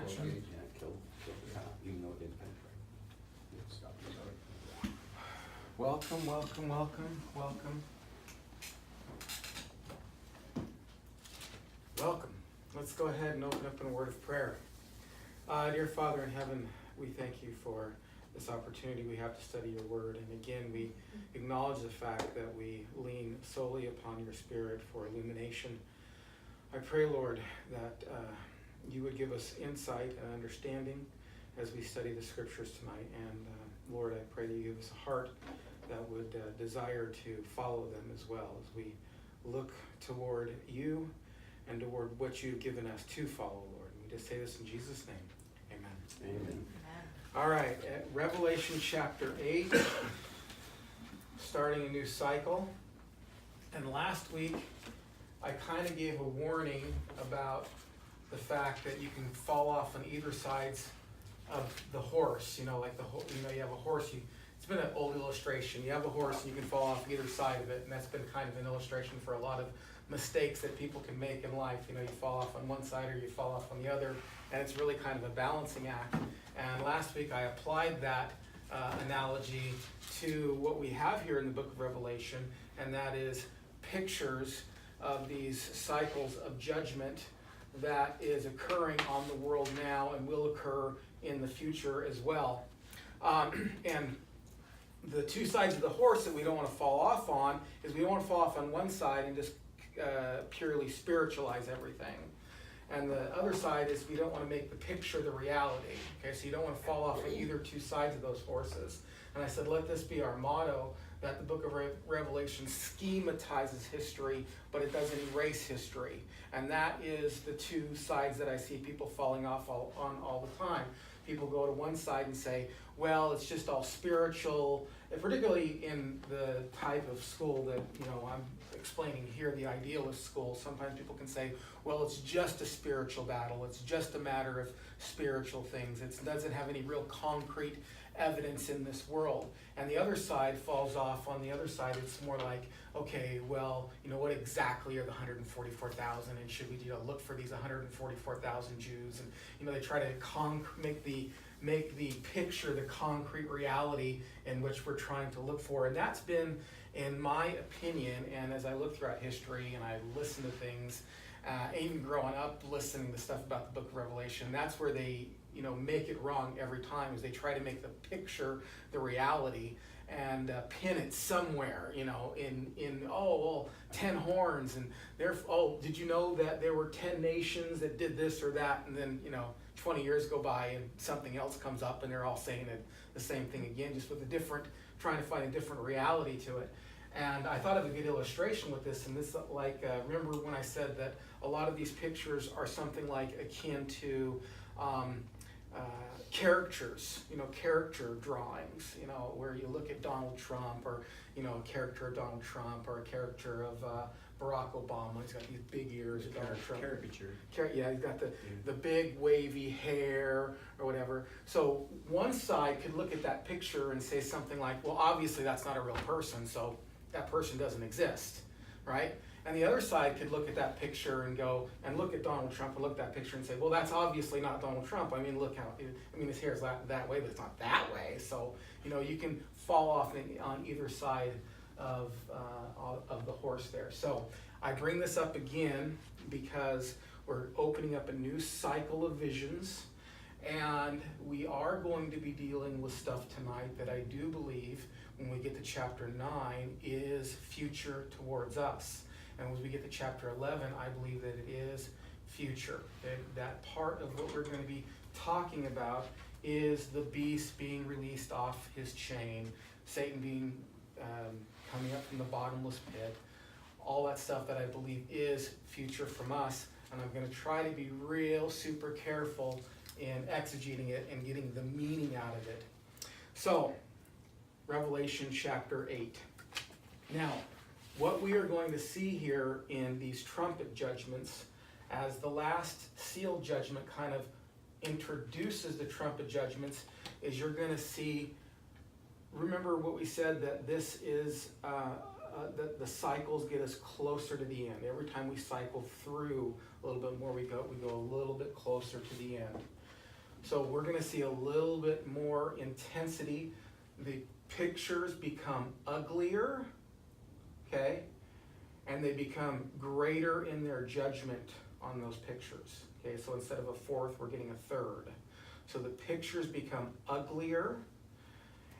action. Yeah, kill the cop, even though it didn't penetrate. Yeah, stop, sorry. Welcome, welcome, welcome, welcome. Welcome. Let's go ahead and open up in a word of prayer. Dear Father in heaven, we thank you for this opportunity we have to study your word. And again, we acknowledge the fact that we lean solely upon your Spirit for illumination. I pray, Lord, that you would give us insight and understanding as we study the scriptures tonight. And Lord, I pray that you give us a heart that would desire to follow them as well as we look toward you and toward what you've given us to follow, Lord. And we just say this in Jesus' name. Amen. Amen. All right, at Revelation chapter 8, starting a new cycle. And last week, I kind of gave a warning about the fact that you can fall off on either sides of the horse. You know, like you have a horse. It's been an old illustration. You have a horse and you can fall off either side of it, and that's been kind of an illustration for a lot of mistakes that people can make in life. You know, you fall off on one side or you fall off on the other, and it's really kind of a balancing act. And last week I applied that analogy to what we have here in the book of Revelation, and that is pictures of these cycles of judgment that is occurring on the world now and will occur in the future as well. And the two sides of the horse that we don't want to fall off on is we don't want to fall off on one side and just purely spiritualize everything. And the other side is we don't want to make the picture the reality. Okay, so you don't want to fall off on either two sides of those horses. And I said, let this be our motto, that the book of Revelation schematizes history, but it doesn't erase history. And that is the two sides that I see people falling off on all the time. People go to one side and say, well, it's just all spiritual, and particularly in the type of school that, I'm explaining here, the idealist school. Sometimes people can say, well, it's just a spiritual battle. It's just a matter of spiritual things. It doesn't have any real concrete evidence in this world. And the other side falls off on the other side. It's more like, okay, well, what exactly are the 144,000, and should we look for these 144,000 Jews? And they try to make the picture the concrete reality in which we're trying to look for. And that's been, in my opinion, and as I look throughout history and I listen to things, even growing up listening to stuff about the book of Revelation, that's where they make it wrong every time, is they try to make the picture the reality and pin it somewhere, in 10 horns, and did you know that there were 10 nations that did this or that, and then 20 years go by and something else comes up and they're all saying the same thing again, just with trying to find a different reality to it. And I thought of a good illustration with this, and this, remember when I said that a lot of these pictures are something like akin to characters, character drawings, where you look at Donald Trump, or, a character of Donald Trump, or a character of Barack Obama. He's got these big ears, Donald Trump. Caricature. Yeah, he's got the big wavy hair or whatever. So one side could look at that picture and say something like, well, obviously that's not a real person, so that person doesn't exist, right? And the other side could look at that picture and go, and look at Donald Trump and look at that picture and say, well, that's obviously not Donald Trump. Look how, his hair's that way, but it's not that way. So, you can fall off on either side of the horse there. So I bring this up again because we're opening up a new cycle of visions, and we are going to be dealing with stuff tonight that I do believe, when we get to chapter 9, is future towards us. And as we get to chapter 11, I believe that it is future. That part of what we're going to be talking about is the beast being released off his chain, Satan being coming up from the bottomless pit, all that stuff that I believe is future from us. And I'm going to try to be real super careful in exegeting it and getting the meaning out of it. So, Revelation chapter 8. Now, what we are going to see here in these trumpet judgments, as the last seal judgment kind of introduces the trumpet judgments, is you're going to see, remember what we said, that this is, that the cycles get us closer to the end. Every time we cycle through a little bit more, we go a little bit closer to the end. So we're gonna see a little bit more intensity. The pictures become uglier, okay? And they become greater in their judgment on those pictures. Okay, so instead of a fourth, we're getting a third. So the pictures become uglier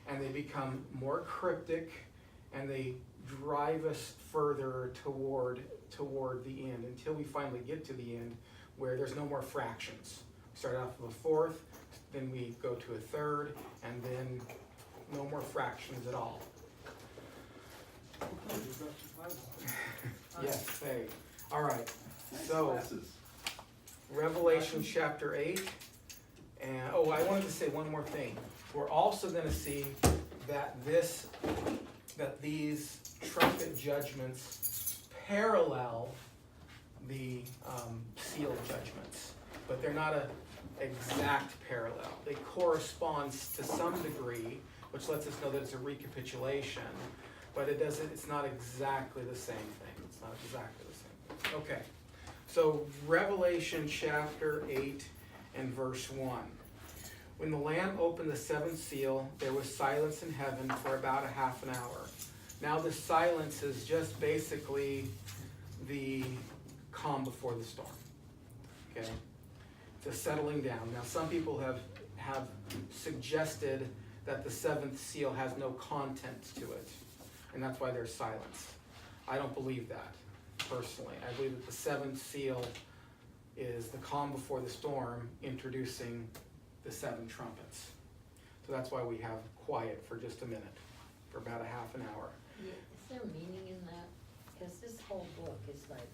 and they become more cryptic and they drive us further toward the end until we finally get to the end where there's no more fractions. Start off with a fourth, then we go to a third, and then no more fractions at all. Yes, hey, all right, so Revelation chapter 8, and I wanted to say one more thing. We're also going to see that these trumpet judgments parallel the seal judgments, but they're not an exact parallel. They correspond to some degree, which lets us know that it's a recapitulation, but it's not exactly the same thing. It's not exactly the same thing. Okay, so Revelation chapter 8 and verse 1. When the Lamb opened the seventh seal, there was silence in heaven for about a half an hour. Now the silence is just basically the calm before the storm. Okay? It's a settling down. Now some people have suggested that the seventh seal has no content to it, and that's why there's silence. I don't believe that, personally. I believe that the seventh seal is the calm before the storm, introducing the seven trumpets. So that's why we have quiet for just a minute, for about a half an hour. Yeah, is there meaning in that? Because this whole book is like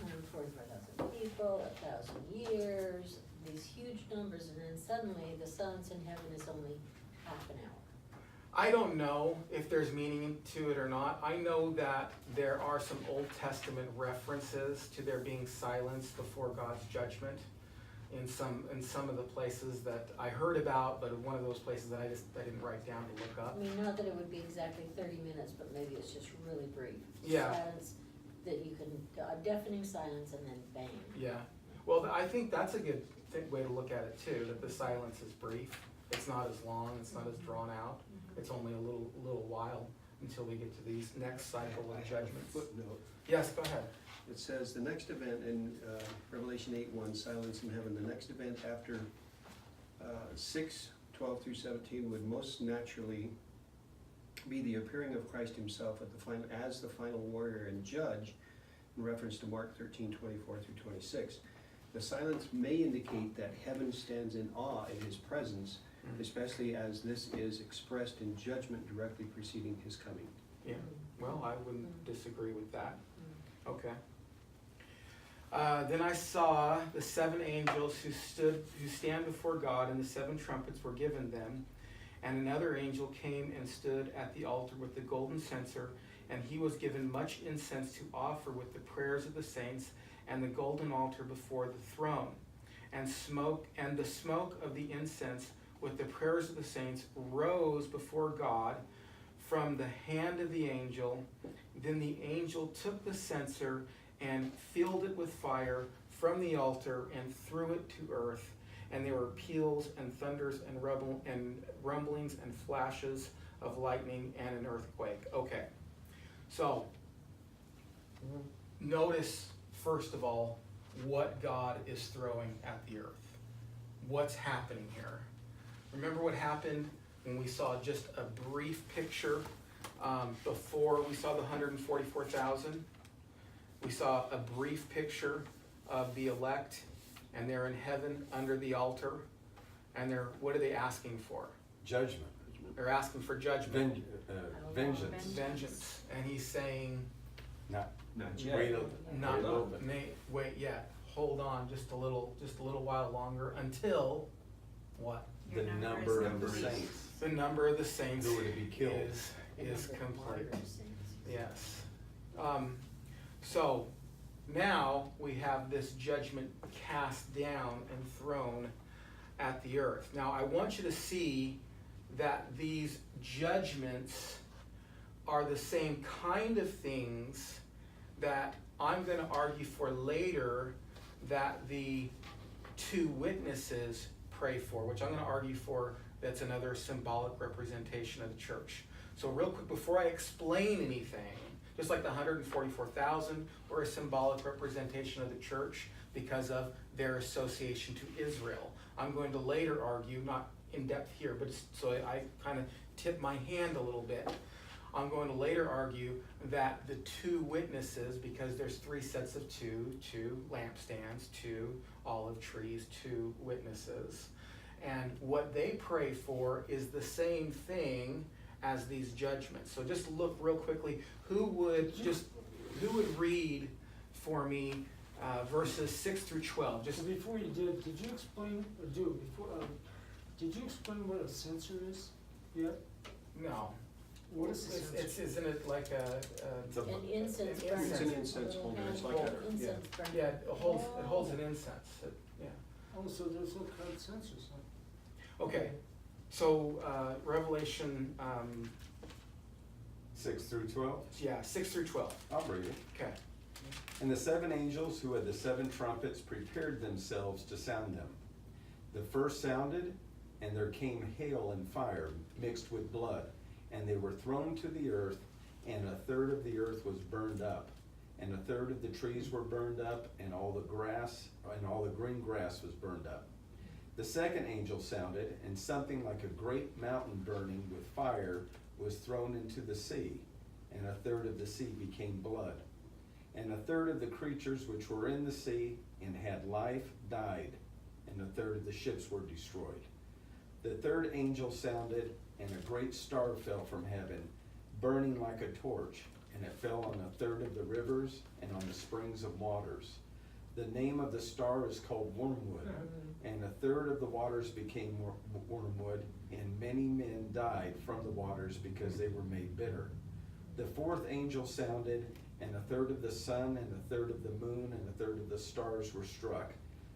144,000 people, 1,000 years, these huge numbers, and then suddenly the silence in heaven is only half an hour. I don't know if there's meaning to it or not. I know that there are some Old Testament references to there being silence before God's judgment in some of the places that I heard about, but one of those places that I didn't write down to look up. I mean, not that it would be exactly 30 minutes, but maybe it's just really brief. Yeah. Silence that you can, a deafening silence and then bang. Yeah. Well, I think that's a good way to look at it too, that the silence is brief. It's not as long, it's not as drawn out. It's only a little while until we get to these next cycle of judgments. Footnote. Yes, go ahead. It says the next event in Revelation 8:1, silence in heaven. The next event after 6:12 through 17 would most naturally be the appearing of Christ Himself at the final, as the final warrior and judge, in reference to Mark 13:24 through 26. The silence may indicate that heaven stands in awe in His presence, especially as this is expressed in judgment directly preceding His coming. Yeah. Well, I wouldn't disagree with that. Okay. Then I saw the seven angels who stand before God, and the seven trumpets were given them. And another angel came and stood at the altar with the golden censer, and he was given much incense to offer with the prayers of the saints, and the golden altar before the throne. And the smoke of the incense with the prayers of the saints rose before God from the hand of the angel. Then the angel took the censer and filled it with fire from the altar and threw it to earth. And there were peals and thunders and rumblings and flashes of lightning and an earthquake. Okay, so notice first of all what God is throwing at the earth. What's happening here? Remember what happened when we saw just a brief picture before we saw the 144,000? We saw a brief picture of the elect, and they're in heaven under the altar, and what are they asking for? Judgment. They're asking for judgment. Vengeance. Vengeance. And he's saying, Not Wait yet. wait yet. Hold on just a little while longer until what? The number of the saints. The number of the saints Who are to be killed. is complete. Yes. So now we have this judgment cast down and thrown at the earth. Now I want you to see that these judgments are the same kind of things that I'm going to argue for later, that the two witnesses pray for, which I'm going to argue for that's another symbolic representation of the church. So real quick, before I explain anything, just like the 144,000 were a symbolic representation of the church because of their association to Israel. I'm going to later argue, not in depth here, but so I kind of tip my hand a little bit. I'm going to later argue that the two witnesses, because there's three sets of two lampstands, two olive trees, two witnesses. And what they pray for is the same thing as these judgments. So just look real quickly, who would read for me verses 6 through 12? Just So before you did you explain, did you explain what a censer is yet? no. What is a censer? Isn't it like It's a- An incense burner. It's an incense A little holder. It's handheld like a- incense burner. yeah, it holds an incense. Yeah. Oh, so there's all kind of censers, huh? Okay. So Revelation 6 through 12? 6 through 12. I'll read it. Okay. And the seven angels who had the seven trumpets prepared themselves to sound them. The first sounded, and there came hail and fire mixed with blood, and they were thrown to the earth, and a third of the earth was burned up, and a third of the trees were burned up, and all the green grass was burned up. The second angel sounded, and something like a great mountain burning with fire was thrown into the sea, and a third of the sea became blood. And a third of the creatures which were in the sea and had life died, and a third of the ships were destroyed. The third angel sounded, and a great star fell from heaven, burning like a torch, and it fell on a third of the rivers and on the springs of waters. The name of the star is called Wormwood, and a third of the waters became wormwood, and many men died from the waters because they were made bitter. The fourth angel sounded, and a third of the sun, and a third of the moon, and a third of the stars were struck,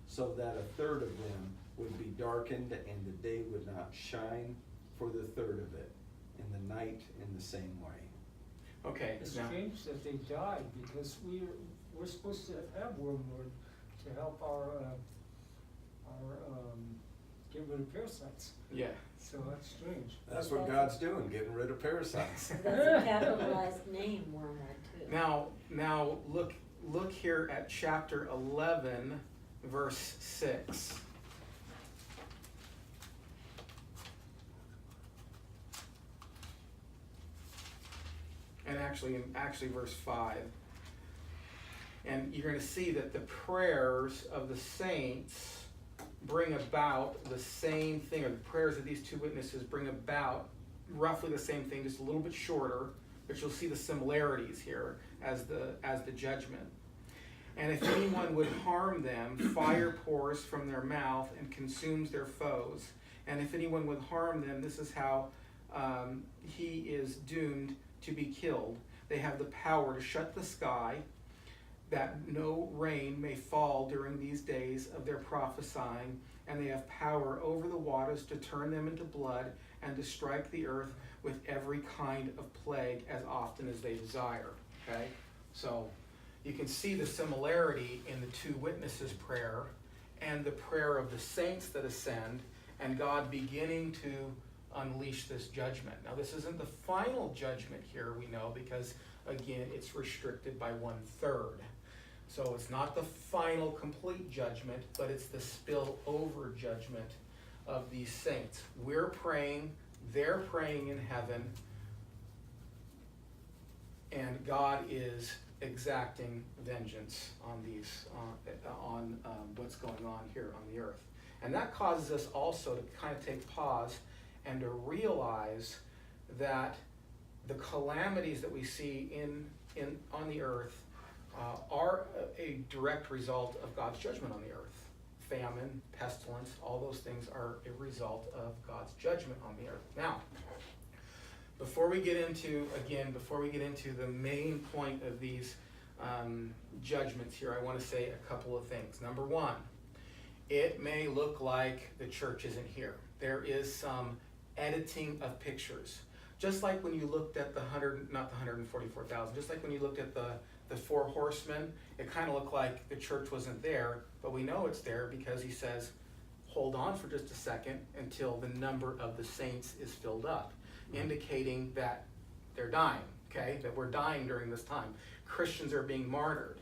so that a third of them would be darkened, and the day would not shine for the third of it, and the night in the same way. Okay. It's Now, strange that they died, because we're supposed to have wormwood to help our get rid of parasites, yeah. so that's strange. That's what God's doing, getting rid of parasites. That's a capitalized name, wormwood, too. Now look here at chapter 11, verse 6. And actually verse 5. And you're going to see that the prayers of the saints bring about the same thing, or the prayers of these two witnesses bring about roughly the same thing, just a little bit shorter, but you'll see the similarities here as the judgment. And if anyone would harm them, fire pours from their mouth and consumes their foes. And if anyone would harm them, this is how he is doomed to be killed. They have the power to shut the sky, that no rain may fall during these days of their prophesying, and they have power over the waters to turn them into blood and to strike the earth with every kind of plague as often as they desire. Okay? So you can see the similarity in the two witnesses' prayer and the prayer of the saints that ascend, and God beginning to unleash this judgment. Now, this isn't the final judgment here, we know, because again, it's restricted by 1/3. So it's not the final complete judgment, but it's the spillover judgment of these saints. We're praying, they're praying in heaven, and God is exacting vengeance on these, on what's going on here on the earth. And that causes us also to kind of take pause and to realize that the calamities that we see on the earth are a direct result of God's judgment on the earth. Famine, pestilence, all those things are a result of God's judgment on the earth. Now, before we get into the main point of these judgments here, I want to say a couple of things. Number one, it may look like the church isn't here. There is some editing of pictures. Just like when you looked at not the 144,000, just like when you looked at the the four horsemen, it kind of looked like the church wasn't there, but we know it's there because he says, hold on for just a second until the number of the saints is filled up, indicating that they're dying, okay? That we're dying during this time. Christians are being martyred.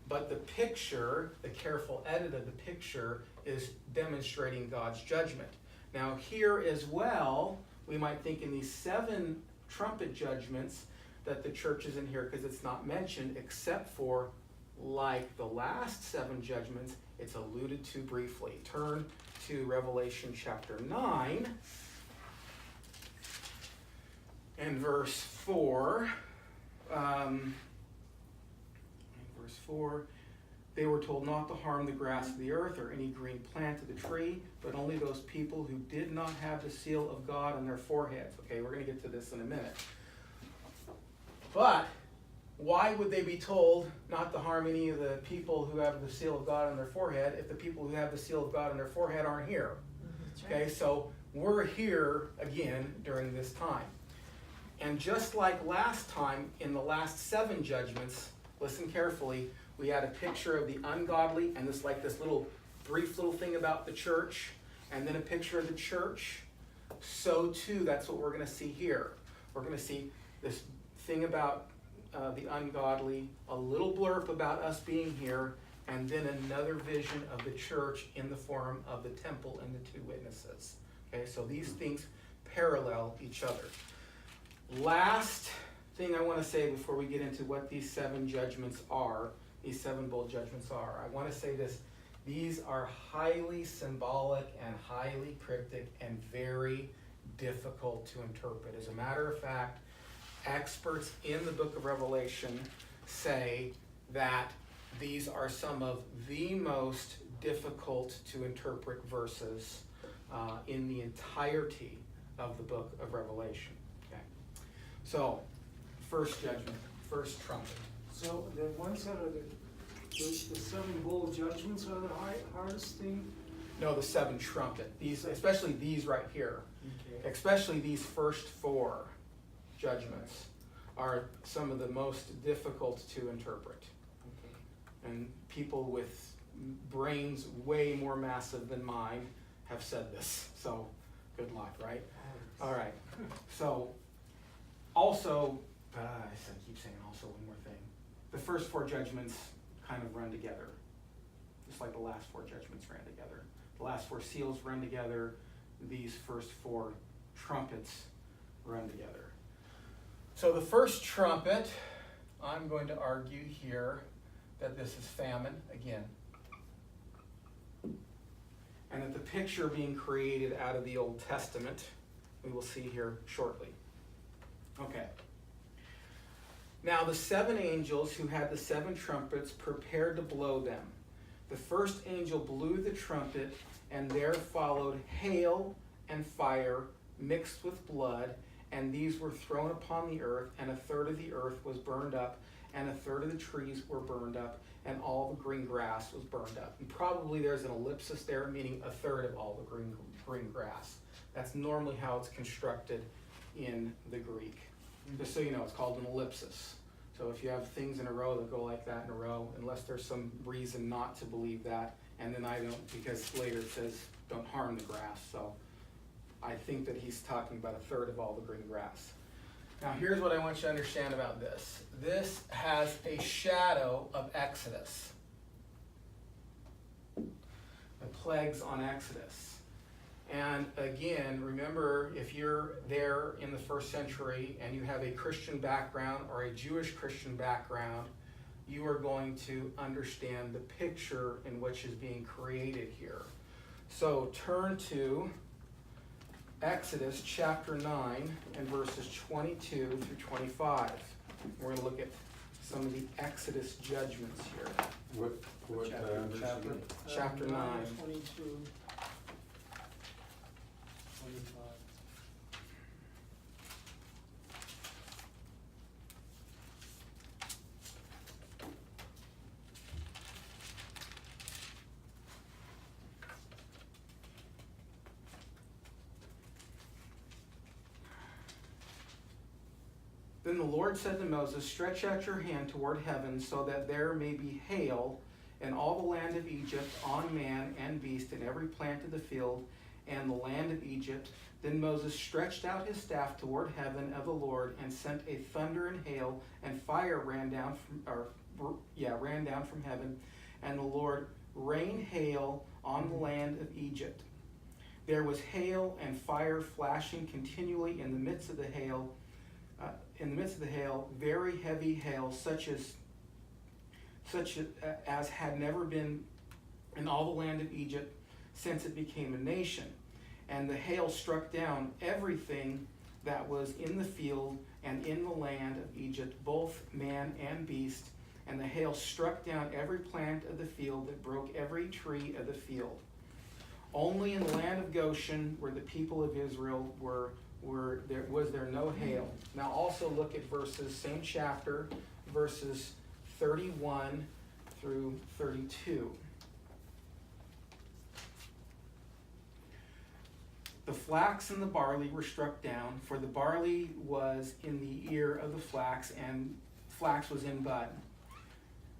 But the picture, the careful edit of the picture, is demonstrating God's judgment. Now here as well, we might think in these 7 trumpet judgments that the church is in here because it's not mentioned, except for, like the last 7 judgments, it's alluded to briefly. Turn to Revelation chapter 9 and verse 4. Verse 4, they were told not to harm the grass of the earth or any green plant of the tree, but only those people who did not have the seal of God on their foreheads. Okay, we're going to get to this in a minute. But why would they be told not to harm any of the people who have the seal of God on their forehead if the people who have the seal of God on their forehead aren't here? That's right. Okay, so we're here again during this time. And just like last time, in the last 7 judgments, listen carefully, we had a picture of the ungodly and this little brief little thing about the church, and then a picture of the church. So too, that's what we're going to see here. We're going to see this thing about the ungodly, a little blurb about us being here, and then another vision of the church in the form of the temple and the 2 witnesses. Okay, so these things parallel each other. Last thing I want to say before we get into what these 7 judgments are, these 7 bold judgments are, I want to say this. These are highly symbolic and highly cryptic and very difficult to interpret. As a matter of fact, experts in the book of Revelation say that these are some of the most difficult to interpret verses in the entirety of the book of Revelation. Okay. So, first judgment, first trumpet. So the ones that are the 7 bold judgments are the hardest thing? No, the 7 trumpet. These, especially these right here. Okay. Especially these first 4 judgments are some of the most difficult to interpret. Okay. And people with brains way more massive than mine have said this. So, good luck, right? All right. So, also, I keep saying also one more thing. The first 4 judgments kind of run together, just like the last 4 judgments ran together. The last 4 seals run together. These first 4 trumpets run together. So the first trumpet, I'm going to argue here that this is famine again. And that the picture being created out of the Old Testament, we will see here shortly. Okay. Now the 7 angels who had the 7 trumpets prepared to blow them. The first angel blew the trumpet, and there followed hail and fire mixed with blood, and these were thrown upon the earth, and a third of the earth was burned up, and a third of the trees were burned up, and all the green grass was burned up. And probably there's an ellipsis there, meaning a third of all the green grass. That's normally how it's constructed in the Greek. Just so you know, it's called an ellipsis. So if you have things in a row that go like that in a row, unless there's some reason not to believe that, and then I don't, because later it says don't harm the grass. So I think that he's talking about a third of all the green grass. Now here's what I want you to understand about this. This has a shadow of Exodus. The plagues on Exodus. And again, remember, if you're there in the 1st century and you have a Christian background or a Jewish Christian background, you are going to understand the picture in which is being created here. So turn to Exodus chapter 9 and verses 22 through 25. We're going to look at some of the Exodus judgments here. What chapter? Chapter 9. 22, 25. The Then the Lord said to Moses, stretch out your hand toward heaven so that there may be hail in all the land of Egypt on man and beast and every plant of the field and the land of Egypt. Then Moses stretched out his staff toward heaven of the Lord and sent a thunder and hail, and fire ran down from heaven, and the Lord rained hail on the land of Egypt. There was hail and fire flashing continually in the midst of the hail. Very heavy hail, such as had never been in all the land of Egypt since it became a nation. And the hail struck down everything that was in the field and in the land of Egypt, both man and beast. And the hail struck down every plant of the field that broke every tree of the field. Only in the land of Goshen, where the people of Israel was there no hail. Now also look at same chapter, verses 31 through 32. The flax and the barley were struck down, for the barley was in the ear of the flax, and flax was in bud.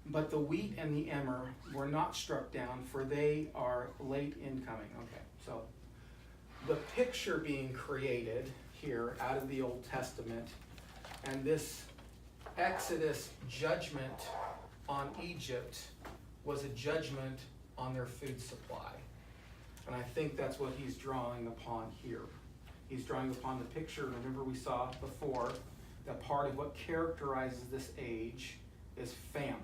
But the wheat and the emmer were not struck down, for they are late incoming. Okay, so the picture being created here out of the Old Testament, and this Exodus judgment on Egypt was a judgment on their food supply. And I think that's what he's drawing upon here. He's drawing upon the picture. Remember, we saw before that part of what characterizes this age is famine.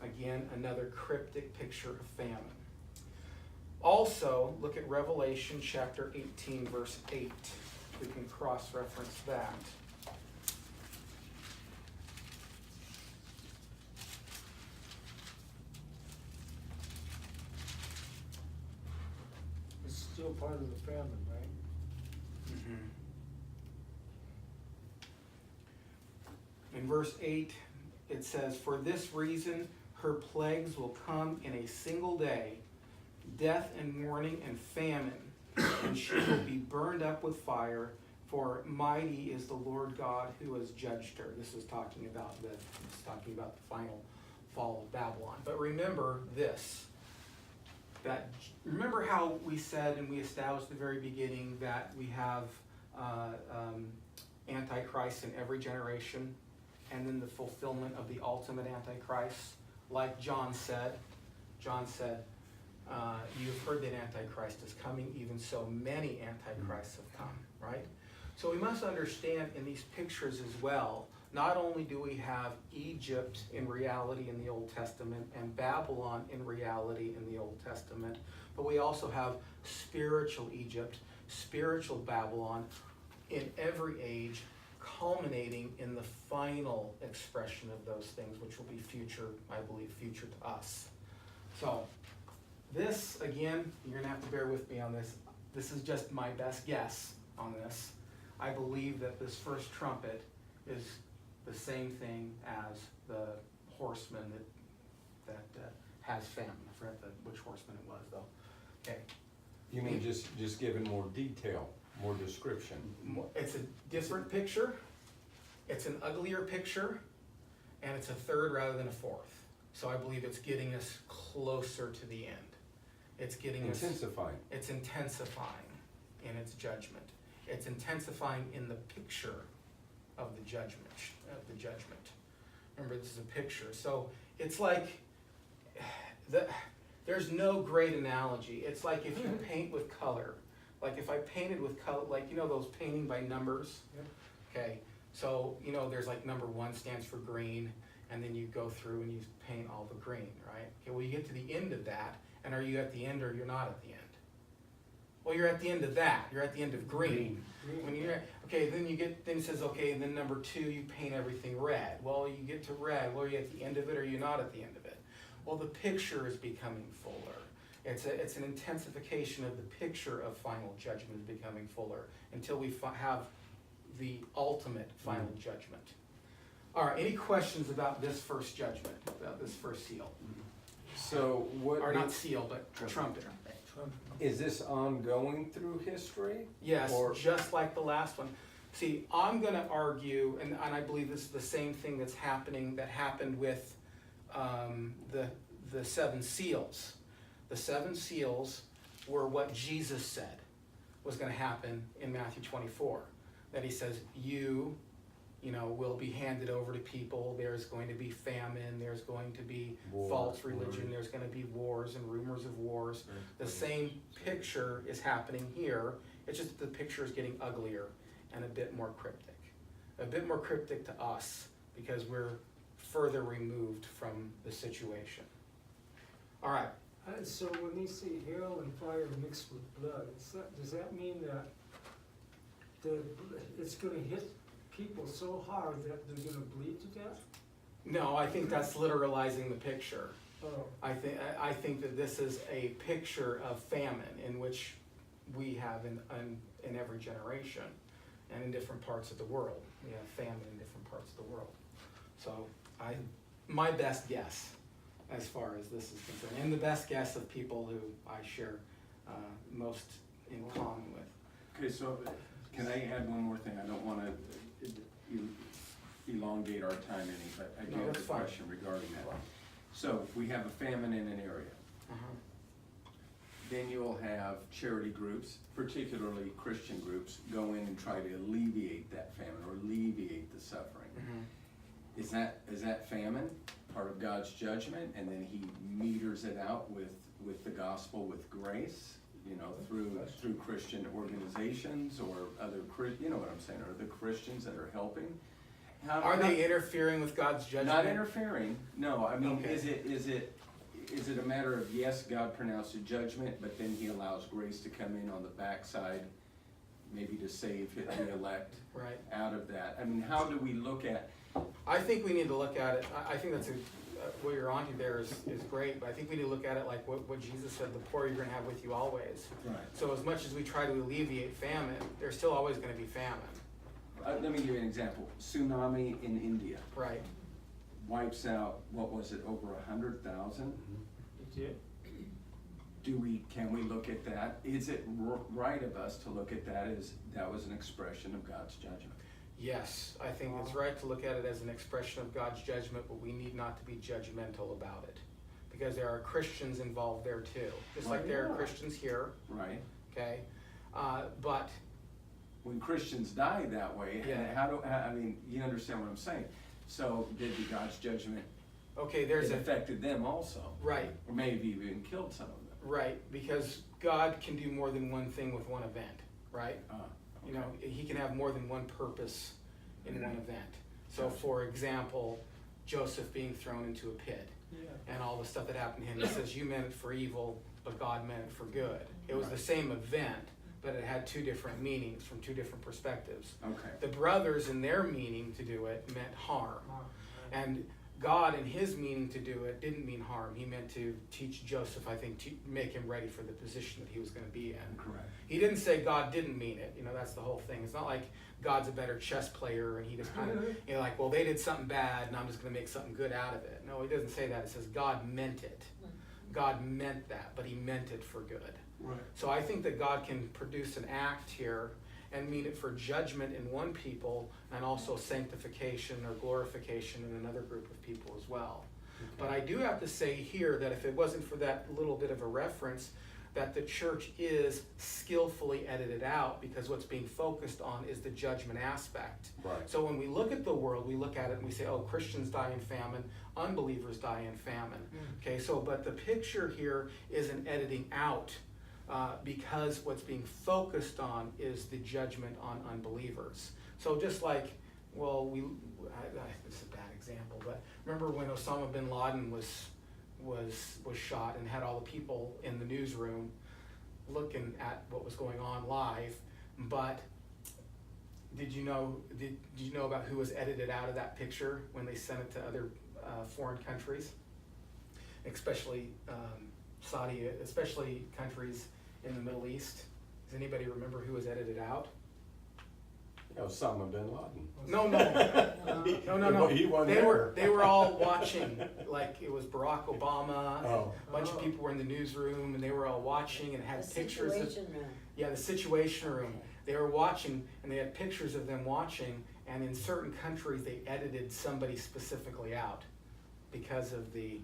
Again, another cryptic picture of famine. Also, look at Revelation chapter 18, verse 8. We can cross-reference that. It's still part of the famine, right? In verse 8, it says, for this reason her plagues will come in a single day, death and mourning and famine, and she will be burned up with fire, for mighty is the Lord God who has judged her. This is talking about the final fall of Babylon. But remember this, remember how we said and we established at the very beginning that we have Antichrist in every generation, and then the fulfillment of the ultimate Antichrist. Like John said, you have heard that Antichrist is coming, even so many Antichrists have come, right? So we must understand in these pictures as well, not only do we have Egypt in reality in the Old Testament and Babylon in reality in the Old Testament, but we also have spiritual Egypt, spiritual Babylon in every age, culminating in the final expression of those things, which will be future, I believe, future to us. So this, again, you're gonna have to bear with me on this. This is just my best guess on this. I believe that this first trumpet is the same thing as the horseman that has famine. I forgot which horseman it was, though. Okay. You mean just given more detail, more description? It's a different picture, it's an uglier picture, and it's a third rather than a fourth. So I believe it's getting us closer to the end. It's getting intensifying. It's intensifying in its judgment. It's intensifying in the picture of the judgment. Remember, this is a picture. So it's like there's no great analogy. It's like if you paint with color. Like if I painted with color, like you know those painting by numbers? Yep. Okay, so you know there's like number 1 stands for green, and then you go through and you paint all the green, right? Okay, well you get to the end of that, and are you at the end or you're not at the end? Well, you're at the end of that. You're at the end of green. When you're okay, then it says okay, and then number 2 you paint everything red. Well, you get to red. Well, are you at the end of it or are you not at the end of it? Well, the picture is becoming fuller. It's an intensification of the picture of final judgment is becoming fuller until we have the ultimate final judgment. All right, any questions about this first judgment, about this first seal? So what? Or not seal, but trumpet. Is this ongoing through history? Yes, Or- just like the last one. See, I'm gonna argue, and I believe this is the same thing that happened with the seven seals. The seven seals were what Jesus said was gonna happen in Matthew 24. That he says, you know, will be handed over to people, there's going to be famine, there's going to be false religion, there's gonna be wars and rumors of wars. The same picture is happening here, it's just that the picture is getting uglier and a bit more cryptic. A bit more cryptic to us because we're further removed from the situation. All right, So when they say hail and fire mixed with blood, does that mean that it's gonna hit people so hard that they're gonna bleed to death? no, I think that's literalizing the picture. Oh, I think that this is a picture of famine in which we have in every generation and in different parts of the world. We have famine in different parts of the world. So my best guess as far as this is concerned, and the best guess of people who I share most in common with. Okay, so can I add one more thing? I don't wanna elongate our time any, but I do No, have a that's fine. question regarding that. So if we have a famine in an area, then you'll have charity groups, particularly Christian groups, go in and try to alleviate that famine or alleviate the suffering. Is that famine part of God's judgment, and then he meters it out with the gospel, with grace, you know, through Christian organizations or other, you know what I'm saying, or the Christians that are helping? Are they interfering with God's judgment? Not interfering, no, I mean, Okay. is it a matter of, yes, God pronounced a judgment, but then he allows grace to come in on the backside, maybe to save the elect Right. out of that? I mean, how do we look at, I think we need to look at it, I think that's what you're onto there is great, but I think we need to look at it like what Jesus said, the poor you're gonna have with you always. right, So as much as we try to alleviate famine, there's still always gonna be famine. let me give you an example. Tsunami in India Right. wipes out, what was it, over 100,000? it did? Can we look at that? Is it right of us to look at that as, that was an expression of God's judgment? Yes, I think it's right to look at it as an expression of God's judgment, but we need not to be judgmental about it. Because there are Christians involved there too, just like there are Christians here, Right? okay? But, When Christians die that way, Yeah. I mean, you understand what I'm saying? So did God's judgment, okay, it there's a, affected them also? right, Or maybe even killed some of them? right, because God can do more than one thing with one event, right? You Okay. know, he can have more than one purpose in one event. So for example, Joseph being thrown into a pit Yeah. and all the stuff that happened to him, he says, you meant it for evil, but God meant it for good. It was the Right. same event, but it had two different meanings from two different perspectives. Okay, The brothers in their meaning to do it meant harm. And God in his meaning to do it didn't mean harm. He meant to teach Joseph, I think, to make him ready for the position that he was gonna be in. correct. He didn't say God didn't mean it, you know, that's the whole thing. It's not like God's a better chess player and he just kind of, you know, like, well, they did something bad and I'm just gonna make something good out of it. No, he doesn't say that. It says God meant it. God meant that, but he meant it for good. Right. So I think that God can produce an act here and mean it for judgment in one people and also sanctification or glorification in another group of people as well. But I do have to say here that if it wasn't for that little bit of a reference, that the church is skillfully edited out because what's being focused on is the judgment aspect. Right. So when we look at the world, we look at it and we say, oh, Christians die in famine, unbelievers die in famine. Okay, so, but the picture here is an editing out because what's being focused on is the judgment on unbelievers. So just like, well, this is a bad example, but remember when Osama bin Laden was shot and had all the people in the newsroom looking at what was going on live, but did you know about who was edited out of that picture when they sent it to other foreign countries, especially Saudi, especially countries in the Middle East? Does anybody remember who was edited out? Osama bin Laden. No, no. No. He won They there. were all watching, like it was Barack Obama, and Oh. a bunch of people were in the newsroom, and they were all watching and had The pictures of, Situation Room. yeah, the Situation Room. Okay. They were watching, and they had pictures of them watching, and in certain countries, they edited somebody specifically out because of it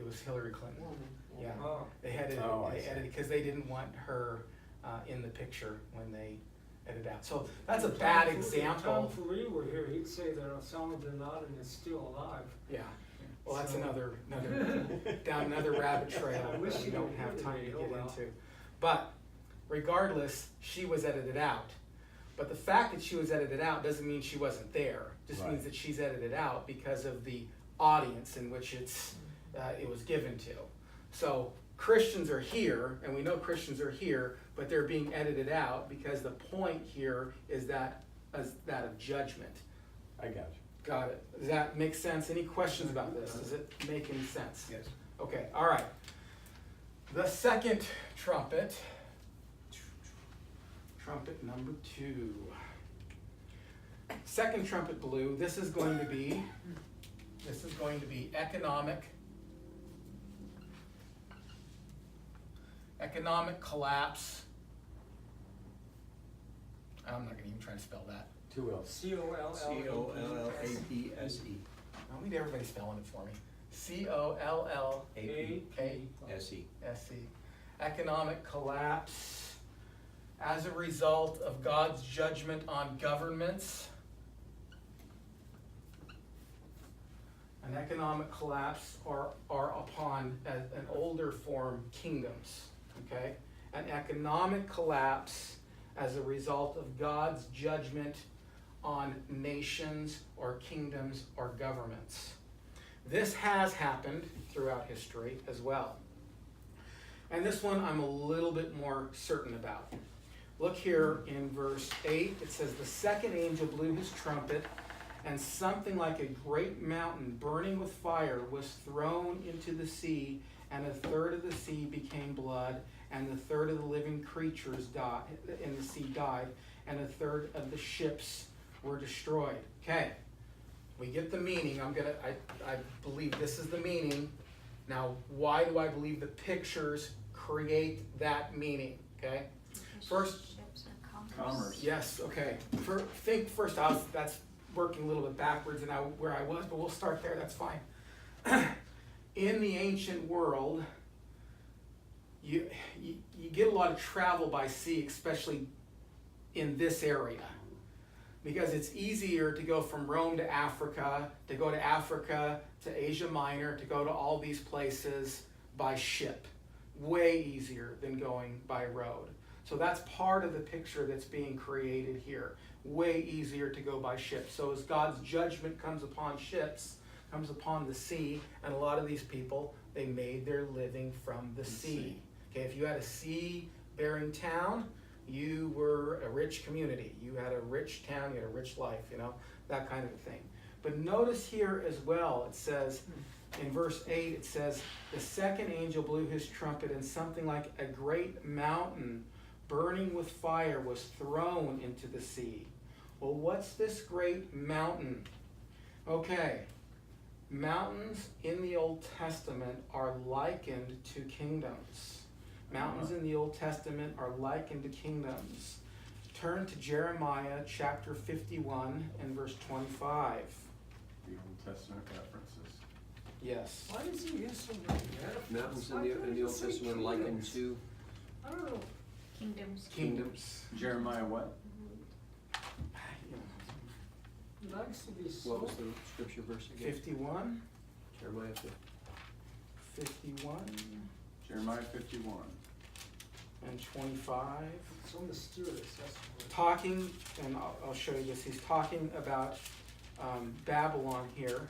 was Hillary Clinton. Woman, Yeah. Oh. They had it, Oh, I they see. edited, because they didn't want her in the picture when they edited out. So that's a bad Tom example. Fourier were here, he'd say that Osama bin Laden is still alive. Yeah. Well, that's So- another down another rabbit trail I wish that we you don't were have here time to today. get Oh, well. into. But regardless, she was edited out. But the fact that she was edited out doesn't mean she wasn't there. Just Right. means that she's edited out because of the audience in which it was given to. So Christians are here, and we know Christians are here, but they're being edited out because the point here is that of judgment. I got you. Got it. Does that make sense? Any questions about this? Does it make any sense? Yes. Okay, all right. The second trumpet, trumpet number 2. Second trumpet blew. This is going to be economic collapse. I'm not gonna even try to spell that. 2 L's. C-O-L-L-A-P-S. C-O-L-L-A-P-S-E. Let me get everybody spelling it for me. C-O-L-L-A-P-S-E. A-P-S-E. Economic collapse as a result of God's judgment on governments. An economic collapse are upon an older form kingdoms, okay? An economic collapse as a result of God's judgment on nations or kingdoms or governments. This has happened throughout history as well. And this one I'm a little bit more certain about. Look here in verse 8, it says, "The second angel blew his trumpet, and something like a great mountain burning with fire was thrown into the sea, and a third of the sea became blood, and a third of the living creatures in the sea died, and a third of the ships were destroyed." Okay, we get the meaning. I believe this is the meaning. Now, why do I believe the pictures create that meaning? Okay, first. Ships and Commerce. Yes, okay. That's working a little bit backwards and where I was, but we'll start there, that's fine. In the ancient world, you get a lot of travel by sea, especially in this area. Because it's easier to go from Rome to Africa, to go to Africa, to Asia Minor, to go to all these places by ship. Way easier than going by road. So that's part of the picture that's being created here. Way easier to go by ship. So as God's judgment comes upon ships, comes upon the sea, and a lot of these people, they made their living from the sea. Okay, if you had a sea-bearing town, you were a rich community. You had a rich town, you had a rich life, that kind of a thing. But notice here as well, it says, in verse 8, it says, "The second angel blew his trumpet, and something like a great mountain burning with fire was thrown into the sea." Well, what's this great mountain? Okay, mountains in the Old Testament are likened to kingdoms. Mountains in the Old Testament are likened to kingdoms. Turn to Jeremiah chapter 51 and verse 25. The Old Testament references. Yes. Why does he use so many metaphors? Mountains Why in can't the he Old just say Testament are likened kingdoms? to I don't know. Kingdoms. Kingdoms. Jeremiah what? He likes to be what so. was the scripture verse again? 51, Jeremiah 51, Jeremiah 51. and 25. So mysterious, that's what. Talking, and I'll show you this, he's talking about Babylon here.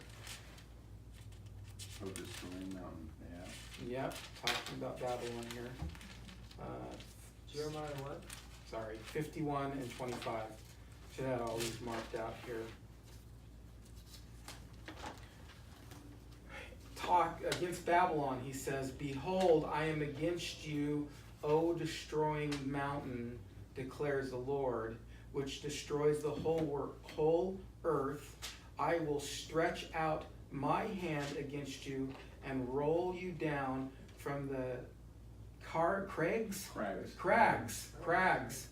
Oh, destroying mountain, yeah. Yep, talking about Babylon here. Jeremiah what? Sorry, 51 and 25. Should have all these marked out here. Talk against Babylon, he says, "Behold, I am against you, O destroying mountain, declares the Lord. which destroys the whole earth, I will stretch out my hand against you and roll you down from the crags,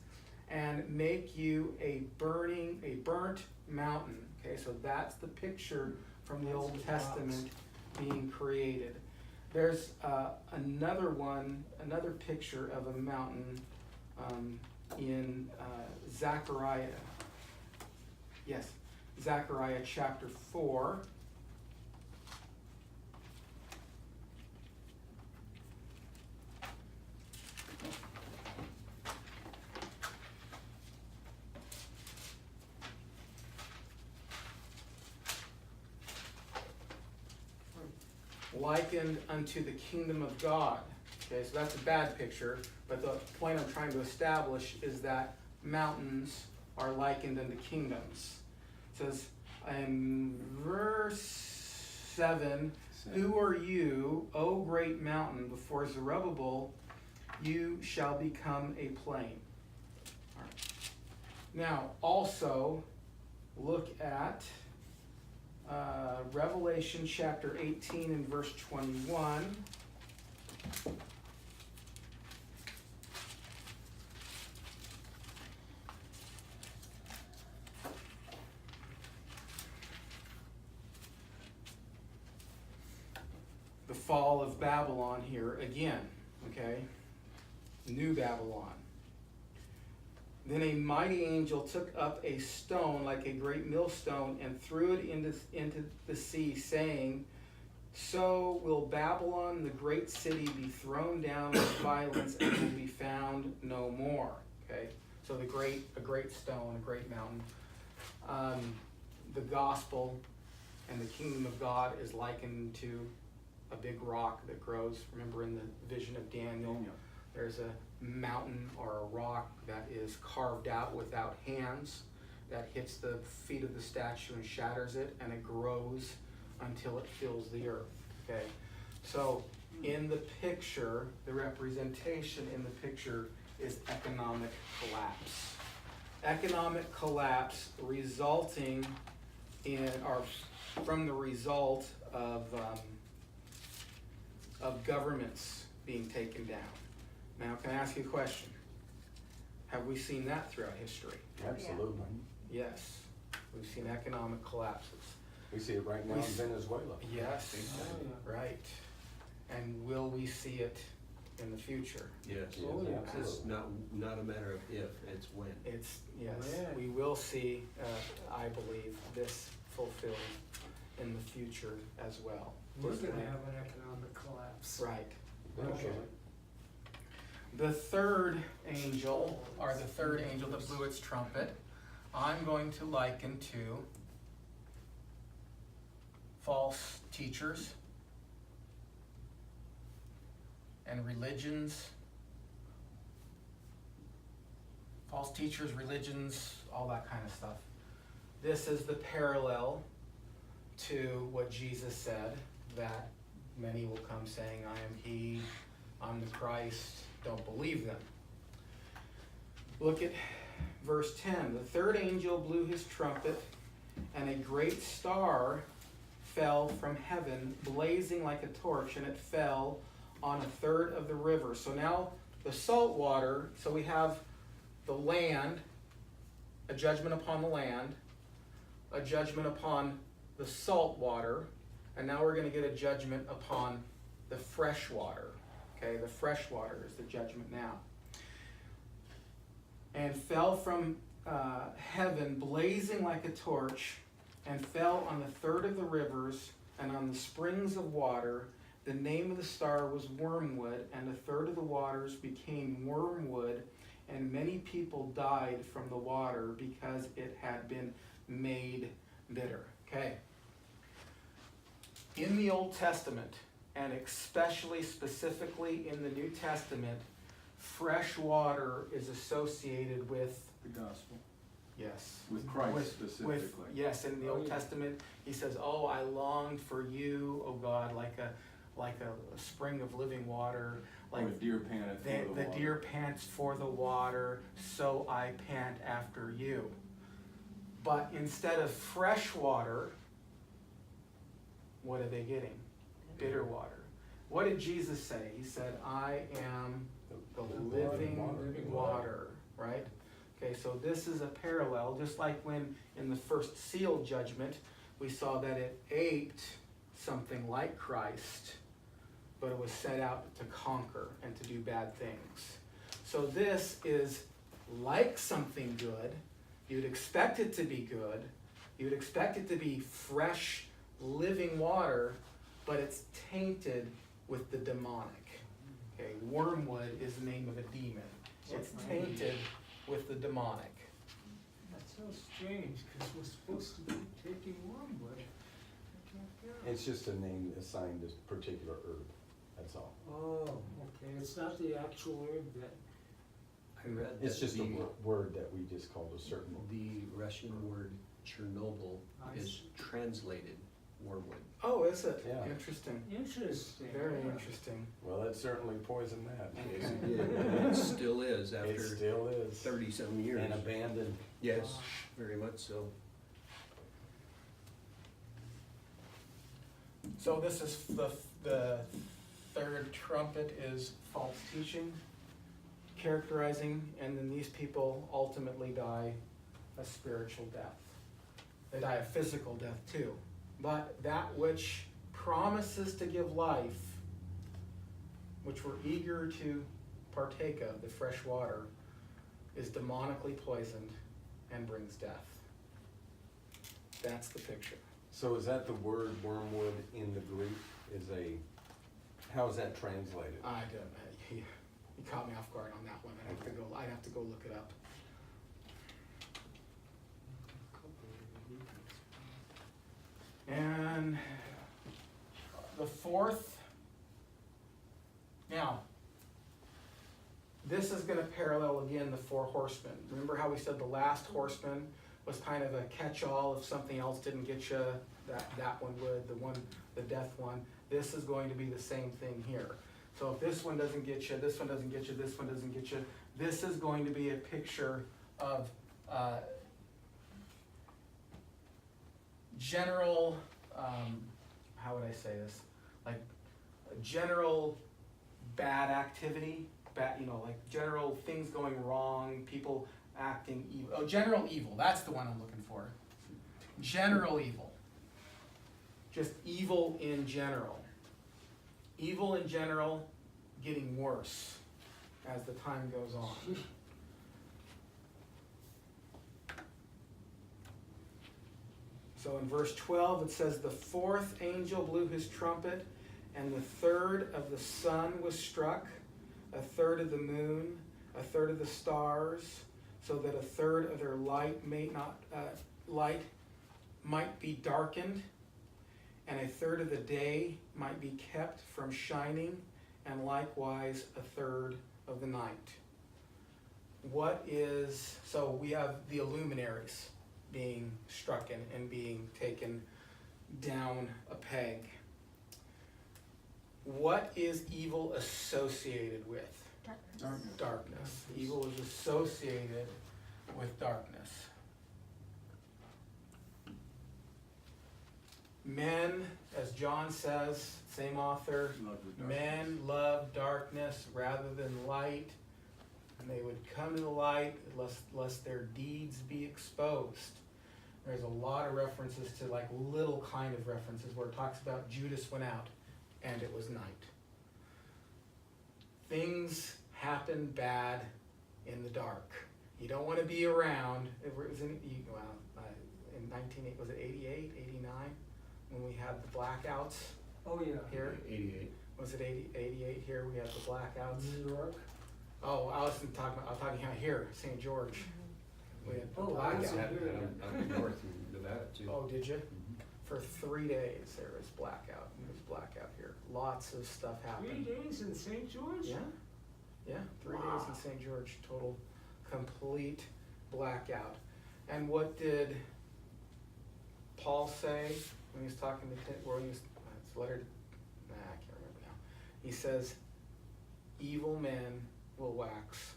and make you a burnt mountain. Okay, so that's the picture from the Old Testament being created. There's another picture of a mountain in Zechariah. Yes, Zechariah chapter 4. Likened unto the kingdom of God. Okay, so that's a bad picture, but the point I'm trying to establish is that mountains are likened unto kingdoms. It says in verse 7, who are you, O great mountain? Before Zerubbabel, you shall become a plain. All right. Now, also, look at Revelation chapter 18 and verse 21. The fall of Babylon here again, okay? New Babylon. Then a mighty angel took up a stone like a great millstone and threw it into the sea, saying, so will Babylon, the great city, be thrown down with violence and will be found no more. Okay, so a great stone, a great mountain. The gospel and the kingdom of God is likened to a big rock that grows. Remember in the vision of Daniel, there's a mountain or a rock that is carved out without hands that hits the feet of the statue and shatters it, and it grows until it fills the earth. Okay, so in the picture, the representation in the picture is economic collapse. Economic collapse resulting in, or from the result of governments being taken down. Now, can I ask you a question? Have we seen that throughout history? Absolutely. Yes. We've seen economic collapses. We see it right now in Venezuela. Yes, right. And will we see it in the future? Yes. Oh, yeah. It's not a matter of if, it's when. It's, yes, Yeah. we will see, I believe, this fulfilled in the future as well. We're gonna have an economic collapse. Right. Okay. The third angel, or the third angel that blew its trumpet, I'm going to liken to false teachers and religions. False teachers, religions, all that kind of stuff. This is the parallel to what Jesus said, that many will come saying, I am he, I'm the Christ, don't believe them. Look at verse 10. The third angel blew his trumpet, and a great star fell from heaven, blazing like a torch, and it fell on a third of the river. So now the salt water, so we have the land, a judgment upon the land, a judgment upon the salt water, and now we're going to get a judgment upon the fresh water. Okay, the fresh water is the judgment now. And fell from heaven, blazing like a torch, and fell on the third of the rivers and on the springs of water. The name of the star was Wormwood, and a third of the waters became wormwood, and many people died from the water because it had been made bitter. Okay. In the Old Testament, and especially specifically in the New Testament, fresh water is associated with The gospel, yes. with Christ specifically. Yes, in the Old Testament, he says, oh, I longed for you, O God, like like a spring of living water, like Or a deer panteth for the the water. deer pants for the water, so I pant after you. But instead of fresh water, what are they getting? Bitter water. What did Jesus say? He said, I am the living water, right? Okay, so this is a parallel, just like when in the first seal judgment, we saw that it ate something like Christ, but it was set out to conquer and to do bad things. So this is like something good. You'd expect it to be good. You'd expect it to be fresh, living water, but it's tainted with the demonic. Okay, wormwood is the name of a demon. It's tainted with the demonic. That's so strange, because we're supposed to be taking wormwood. I can't get it. It's just a name assigned to a particular herb, that's all. Oh, okay, it's not the actual herb that, I read It's that just a the, word that we just called a certain. the Russian word Chernobyl I is see. translated wormwood. Oh, is it? Yeah. Interesting. interesting. Very yeah. interesting. Well, it certainly poisoned that. Yes, it did, and it still is It after still is. 30-some years. And abandoned. Yes, very much so. So this is the third trumpet is false teaching, characterizing, and then these people ultimately die a spiritual death. They die a physical death too. But that which promises to give life, which we're eager to partake of, the fresh water, is demonically poisoned and brings death. That's the picture. So is that the word wormwood in the Greek how is that translated? I don't. You caught me off guard on that one. I'd have to go look it up. And the fourth. Now, this is going to parallel again the four horsemen. Remember how we said the last horseman was kind of a catch-all. If something else didn't get you, that one would. The death one. This is going to be the same thing here. So if this one doesn't get you, this one doesn't get you, this one doesn't get you, this is going to be a picture of general, how would I say this? Like general bad activity, like general things going wrong, people acting evil. Oh, general evil, that's the one I'm looking for. General evil. Just evil in general. Evil in general getting worse as the time goes on. So in verse 12 it says, the fourth angel blew his trumpet, and the third of the sun was struck, a third of the moon, a third of the stars, so that a third of their light might be darkened, and a third of the day might be kept from shining, and likewise a third of the night. So we have the luminaries being struck and being taken down a peg. What is evil associated with? Darkness. Evil is associated with darkness. Men, as John says, same author, Love the darkness. men love darkness rather than light, and they would come to the light lest their deeds be exposed. There's a lot of references to like little kind of references where it talks about Judas went out and it was night. Things happen bad in the dark. You don't want to be around. It was in 88, 89, when we had the blackouts oh yeah. here? 88. Was it 88 here? We had the blackouts. New York. Oh, I was talking about here, St. George. We had the Oh, I was blackout. Up north in Nevada too. Oh, did you? For 3 days there was blackout. There was blackout here. Lots of stuff 3 happened. days in St. George? Yeah, yeah. 3 days in St. George, total, complete blackout. And what did Paul say when he was talking to Tim? Well, his letter. I can't remember. he says, evil men will wax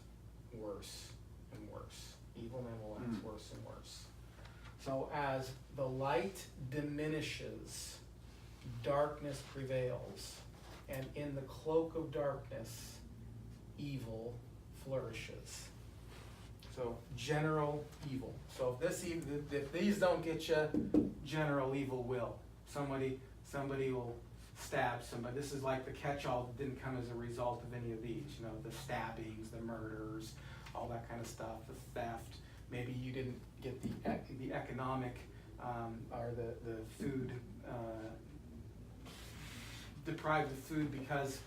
worse and worse. Evil men will wax worse and worse. So as the light diminishes, darkness prevails, and in the cloak of darkness, evil flourishes. So general evil. So if these don't get you, general evil will. Somebody will stab somebody. This is like the catch-all that didn't come as a result of any of these. You know, the stabbings, the murders, all that kind of stuff, the theft. Maybe you didn't get the economic or the food, deprived of food because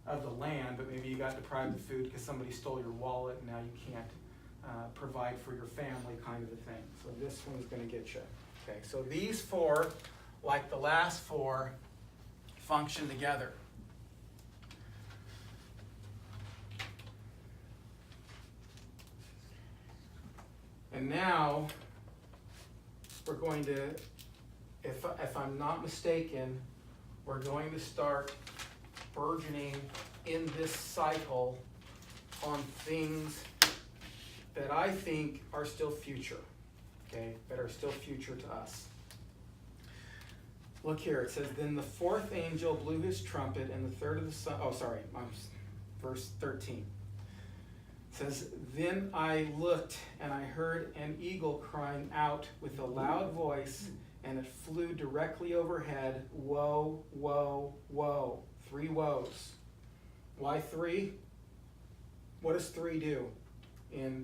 of the land, but maybe you got deprived of food because somebody stole your wallet and now you can't provide for your family, kind of a thing. So this one's going to get you. Okay, so these four, like the last four, function together. And now we're going to, if I'm not mistaken, we're going to start burgeoning in this cycle on things that I think are still future, okay, that are still future to us. Look here, it says, then the fourth angel blew his trumpet, and the third of the sun, verse 13. It says, then I looked, and I heard an eagle crying out with a loud voice, and it flew directly overhead. Woe, woe, woe. 3 woes. Why 3? What does 3 do?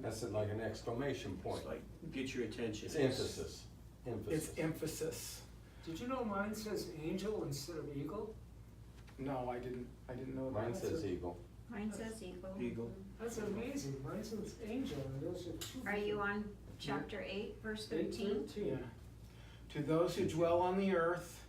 That's like an exclamation point. It's like, get your attention. It's emphasis. It's emphasis. Did you know mine says angel instead of eagle? No, I didn't know that. Mine says eagle. Mine says eagle. Eagle. That's amazing. Mine says angel, and those are 2. Are you on chapter 8, verse 13? Yeah. To those who dwell on the earth,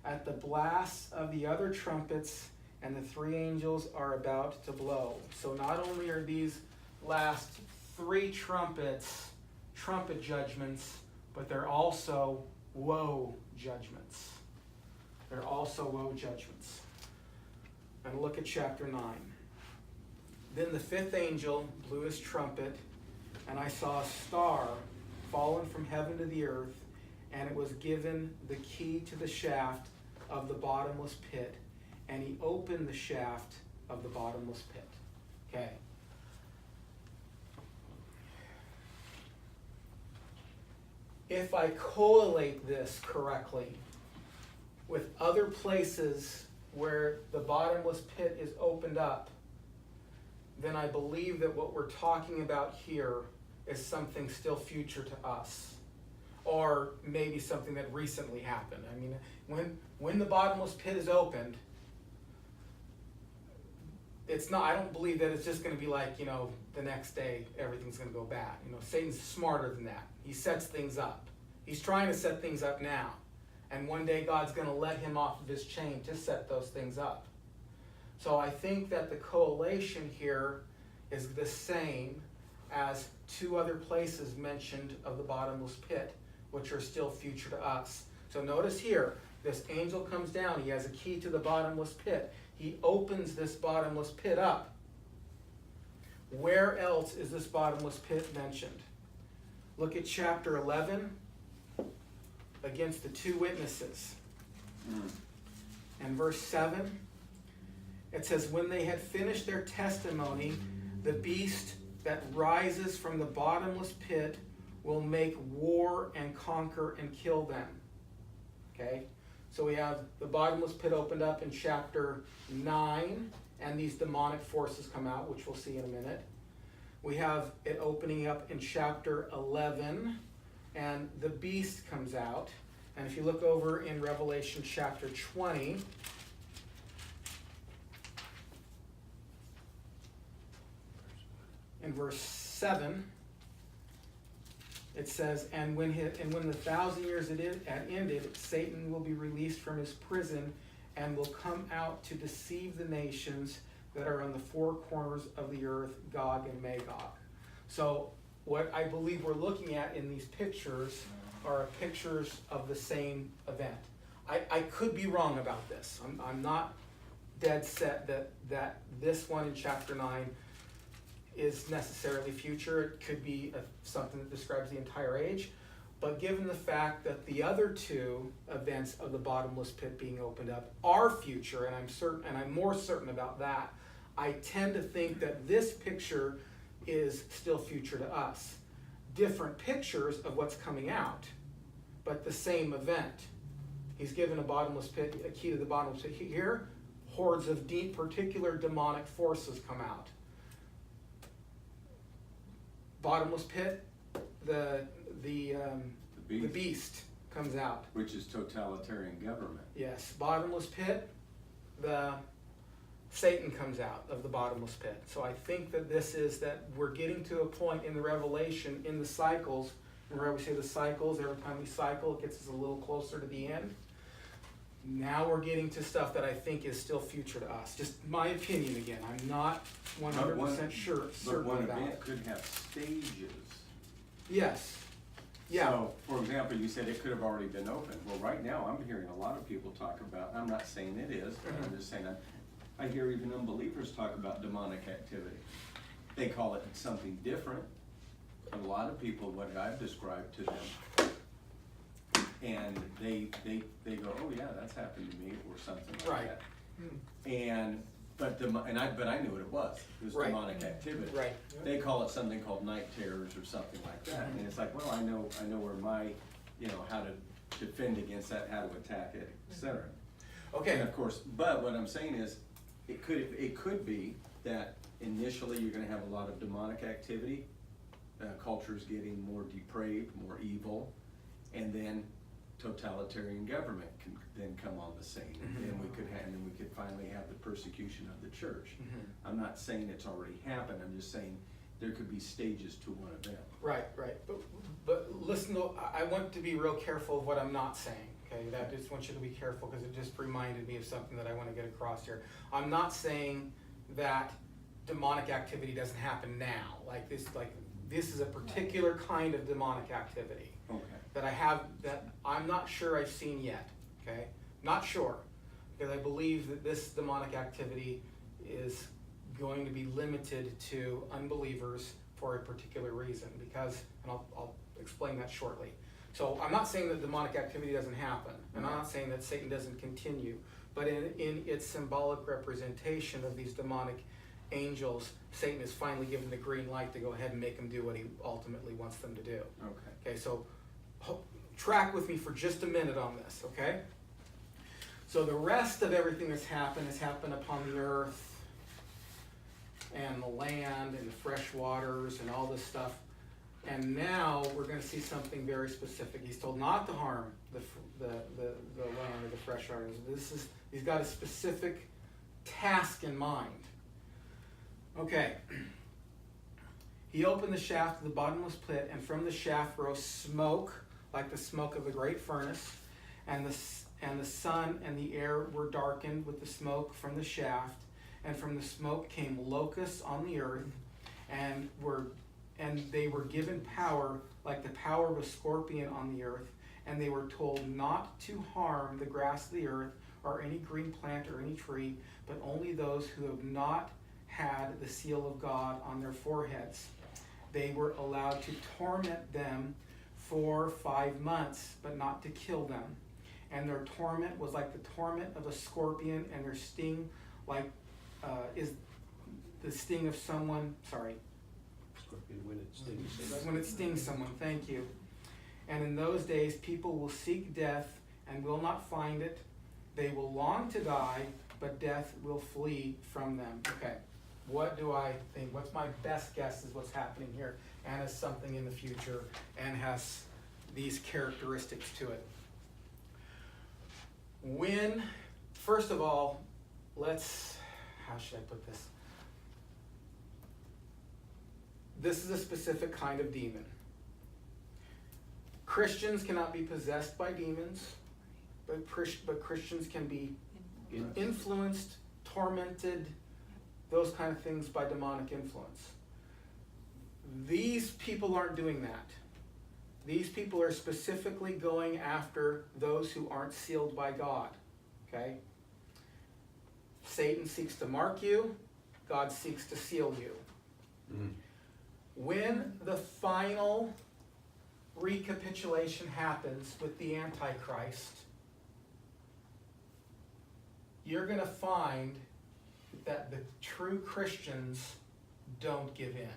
at the blast of the other trumpets, and the 3 angels are about to blow. So not only are these last 3 trumpets trumpet judgments, but they're also woe judgments. They're also woe judgments. And look at chapter 9. Then the 5th angel blew his trumpet, and I saw a star fallen from heaven to the earth, and it was given the key to the shaft of the bottomless pit, and he opened the shaft of the bottomless pit. Okay. If I correlate this correctly with other places where the bottomless pit is opened up, then I believe that what we're talking about here is something still future to us, or maybe something that recently happened. I mean, when the bottomless pit is opened, it's not, I don't believe that it's just going to be like, the next day everything's going to go bad. Satan's smarter than that. He sets things up. He's trying to set things up now. And one day God's going to let him off of his chain to set those things up. So I think that the correlation here is the same as 2 other places mentioned of the bottomless pit, which are still future to us. So notice here, this angel comes down. He has a key to the bottomless pit. He opens this bottomless pit up. Where else is this bottomless pit mentioned? Look at chapter 11 against the 2 witnesses. And verse 7, it says, when they had finished their testimony, the beast that rises from the bottomless pit will make war and conquer and kill them. Okay? So we have the bottomless pit opened up in chapter 9, and these demonic forces come out, which we'll see in a minute. We have it opening up in chapter 11, and the beast comes out. And if you look over in Revelation chapter 20, in verse 7, it says, and when the 1,000 years had ended, Satan will be released from his prison and will come out to deceive the nations that are on the 4 corners of the earth, Gog and Magog. So what I believe we're looking at in these pictures are pictures of the same event. I could be wrong about this. I'm not dead set that this one in chapter 9 is necessarily future. It could be something that describes the entire age. But given the fact that the other two events of the bottomless pit being opened up are future, and I'm more certain about that, I tend to think that this picture is still future to us. Different pictures of what's coming out, but the same event. He's given a bottomless pit, a key to the bottomless pit. Here, hordes of particular demonic forces come out. Bottomless pit, the beast comes out. Which is totalitarian government. Yes, bottomless pit, the Satan comes out of the bottomless pit. So I think that this is that we're getting to a point in the Revelation, in the cycles. Remember we say the cycles, every time we cycle, it gets us a little closer to the end. Now we're getting to stuff that I think is still future to us. Just my opinion again. I'm not 100% sure. But one about event it. could have stages. Yes. Yeah. So, for example, you said it could have already been opened. Well, right now, I'm hearing a lot of people talk about, I'm not saying it is, but I'm just saying I hear even unbelievers talk about demonic activity. They call it something different. A lot of people, what I've described to them, and they go, oh yeah, that's happened to me, or something like Right. that. And but I knew what it was. It was Right. demonic activity. Right. They call it something called night terrors or something like that. And it's like, well, I know where my, how to defend against that, how to attack it, etc. Okay. And of course, but what I'm saying is, it could be that initially you're going to have a lot of demonic activity, cultures getting more depraved, more evil, and then totalitarian government can then come on the scene, and then we could finally have the persecution of the church. I'm not saying it's already happened. I'm just saying there could be stages to one event. Right. But listen, I want to be real careful of what I'm not saying. Okay, I just want you to be careful because it just reminded me of something that I want to get across here. I'm not saying that demonic activity doesn't happen now. Like this is a particular kind of demonic activity. Okay. That I'm not sure I've seen yet, okay? Not sure, because I believe that this demonic activity is going to be limited to unbelievers for a particular reason, and I'll explain that shortly. So I'm not saying that demonic activity doesn't happen, and I'm not saying that Satan doesn't continue, but in its symbolic representation of these demonic angels, Satan is finally given the green light to go ahead and make them do what he ultimately wants them to do. Okay. Okay, so track with me for just a minute on this, okay? So the rest of everything that's happened has happened upon the earth and the land and the fresh waters and all this stuff. And now we're going to see something very specific. He's told not to harm the land or the fresh waters. He's got a specific task in mind. Okay. He opened the shaft of the bottomless pit, and from the shaft rose smoke, like the smoke of a great furnace, and the sun and the air were darkened with the smoke from the shaft, and from the smoke came locusts on the earth, and they were given power like the power of a scorpion on the earth, and they were told not to harm the grass of the earth, or any green plant or any tree, but only those who have not had the seal of God on their foreheads. They were allowed to torment them for 5 months, but not to kill them. And their torment was like the torment of a scorpion, and their sting like is the sting of someone. Sorry. Scorpion when it stings. When it stings someone. Thank you. And in those days, people will seek death and will not find it. They will long to die, but death will flee from them. Okay. What do I think? What's my best guess is what's happening here, and is something in the future, and has these characteristics to it. First of all, how should I put this? This is a specific kind of demon. Christians cannot be possessed by demons, but Christians can be influenced, tormented, those kind of things by demonic influence. These people aren't doing that. These people are specifically going after those who aren't sealed by God. Okay? Satan seeks to mark you, God seeks to seal you. Mm. When the final recapitulation happens with the Antichrist, you're going to find that the true Christians don't give in.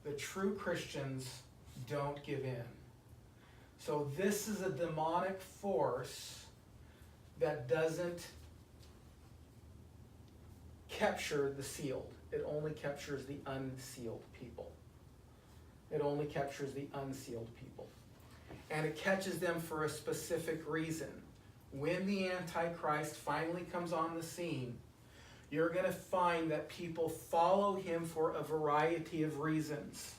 The true Christians don't give in. So this is a demonic force that doesn't capture the sealed. It only captures the unsealed people. It only captures the unsealed people. And it catches them for a specific reason. When the Antichrist finally comes on the scene, you're going to find that people follow him for a variety of reasons.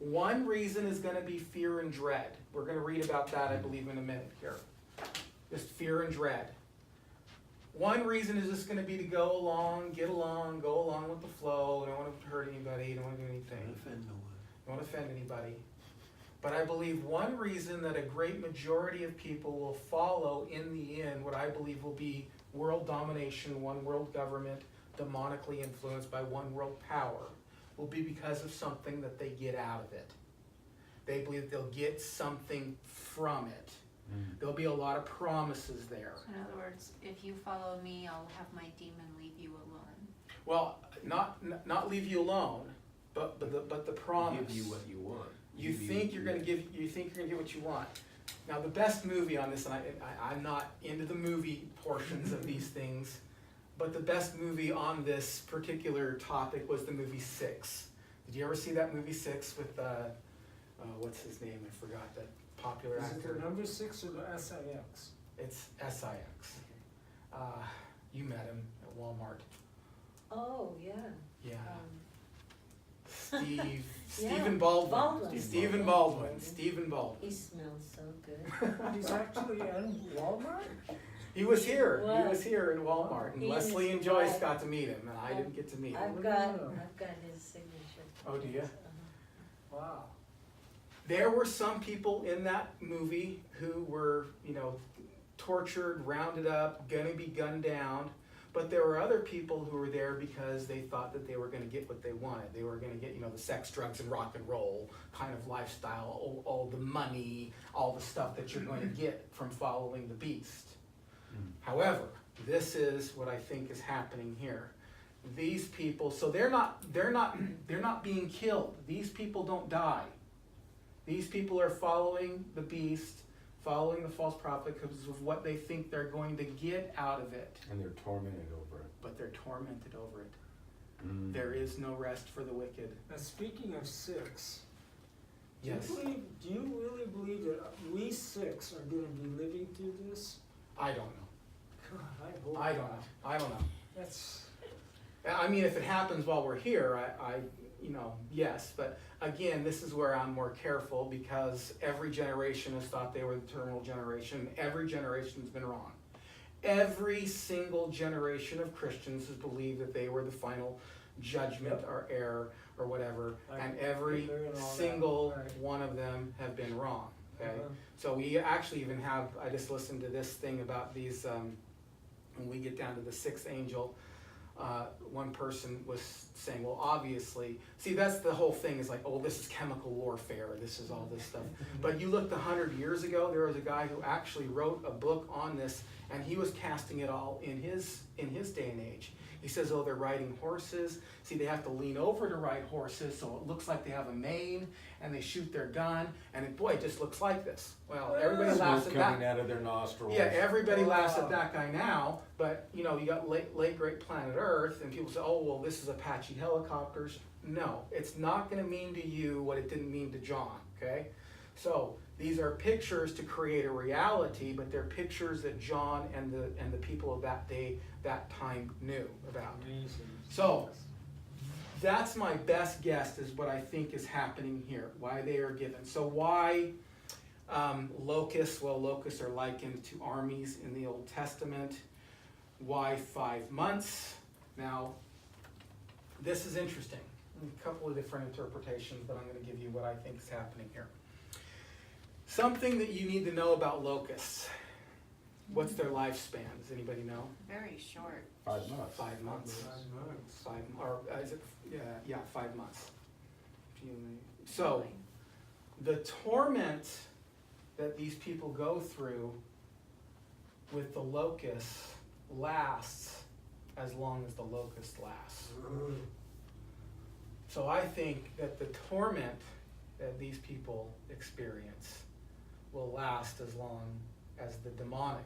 One reason is going to be fear and dread. We're going to read about that, I believe, in a minute here. Just fear and dread. One reason is just going to be to go along, get along, go along with the flow. Don't want to hurt anybody, don't want to do anything. Don't want to offend anybody. But I believe one reason that a great majority of people will follow in the end what I believe will be world domination, one world government, demonically influenced by one world power, will be because of something that they get out of it. They believe that they'll get something from it. There'll be a lot of promises there. So in other words, if you follow me, I'll have my demon leave you alone. Well, not leave you alone, but the promise. Give you what you want. You think you're going to get what you want. Now, the best movie on this, and I'm not into the movie portions of these things, but the best movie on this particular topic was the movie Six. Did you ever see that movie Six with what's his name? I forgot, that popular Is it actor. the number 6 or the SIX? It's SIX. You met him at Walmart. Oh, yeah. Yeah. Yeah, Stephen Baldwin. Baldwin. Stephen Baldwin. Stephen Baldwin. He smells so good. He's actually in Walmart? He was here. What? He was here in Walmart, and He Leslie is and Joyce right. got to meet him, and I didn't get to meet him. I've got his signature. Oh, do you? Wow. There were some people in that movie who were, tortured, rounded up, gonna be gunned down. But there were other people who were there because they thought that they were going to get what they wanted. They were going to get, the sex, drugs, and rock and roll kind of lifestyle, all the money, all the stuff that you're going to get from following the beast. However, this is what I think is happening here. These people, so they're not being killed. These people don't die. These people are following the beast, following the false prophet because of what they think they're going to get out of it. And they're tormented over it. But they're tormented over it. Mm. There is no rest for the wicked. Now, speaking of 6, Yes. do you really believe that we 6 are going to be living through this? I don't know. God, I don't know. That's I mean, if it happens while we're here, yes. But again, this is where I'm more careful because every generation has thought they were the terminal generation. Every generation has been wrong. Every single generation of Christians has believed that they were the final judgment or error or whatever, and every single one of them have been wrong. Okay, so we actually even have. I just listened to this thing about these. When we get down to the 6th angel, one person was saying, well, obviously, see, that's the whole thing is like, oh, this is chemical warfare, this is all this stuff. But you looked 100 years ago, there was a guy who actually wrote a book on this, and he was casting it all in his day and age. He says, oh, they're riding horses. See, they have to lean over to ride horses, so it looks like they have a mane, and they shoot their gun, and it just looks like this. Well, everybody laughs Smoke at coming that. out of their nostrils. Yeah, everybody laughs at that guy now, but you got late great planet Earth, and people say, oh, well, this is Apache helicopters. No, it's not going to mean to you what it didn't mean to John, okay? So these are pictures to create a reality, but they're pictures that John and the people of that day, that time knew about. amazing. So that's my best guess is what I think is happening here, why they are given. So why locusts? Well, locusts are likened to armies in the Old Testament. Why 5 months? Now, this is interesting. A couple of different interpretations, but I'm going to give you what I think is happening here. Something that you need to know about locusts. What's their lifespan? Does anybody know? Very short. 5 months. 5 months. 5 months. Or is it? Yeah, 5 months. So the torment that these people go through with the locusts lasts as long as the locust lasts. So I think that the torment that these people experience will last as long as the demonic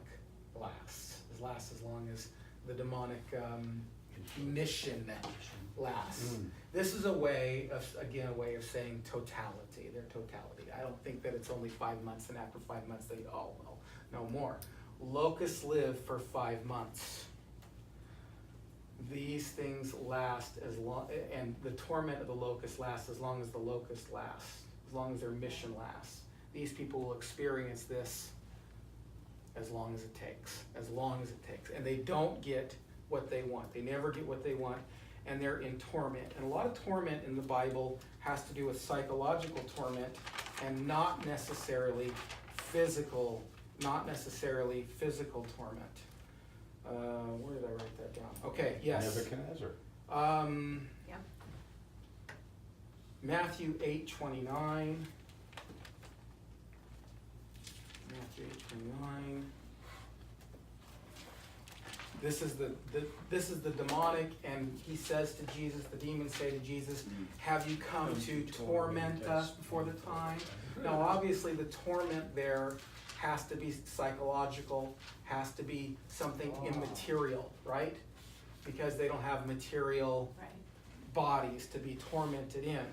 lasts. As long as the demonic mission lasts. This is a way of saying totality, their totality. I don't think that it's only 5 months and after 5 months they, no more. Locusts live for 5 months. These things last as long, and the torment of the locust lasts as long as the locust lasts, as long as their mission lasts. These people will experience this as long as it takes, and they don't get what they want. They never get what they want, and they're in torment. And a lot of torment in the Bible has to do with psychological torment and not necessarily physical torment. Where did I write that down? Okay, yes. Nebuchadnezzar. Yep. Matthew 8:29. Matthew 8:29. This is the demonic, and he says to Jesus, the demons say to Jesus, "Have you come to torment us before the time?" Now, obviously, the torment there has to be psychological, has to be something immaterial, right? Because they don't have material Right. bodies to be tormented in.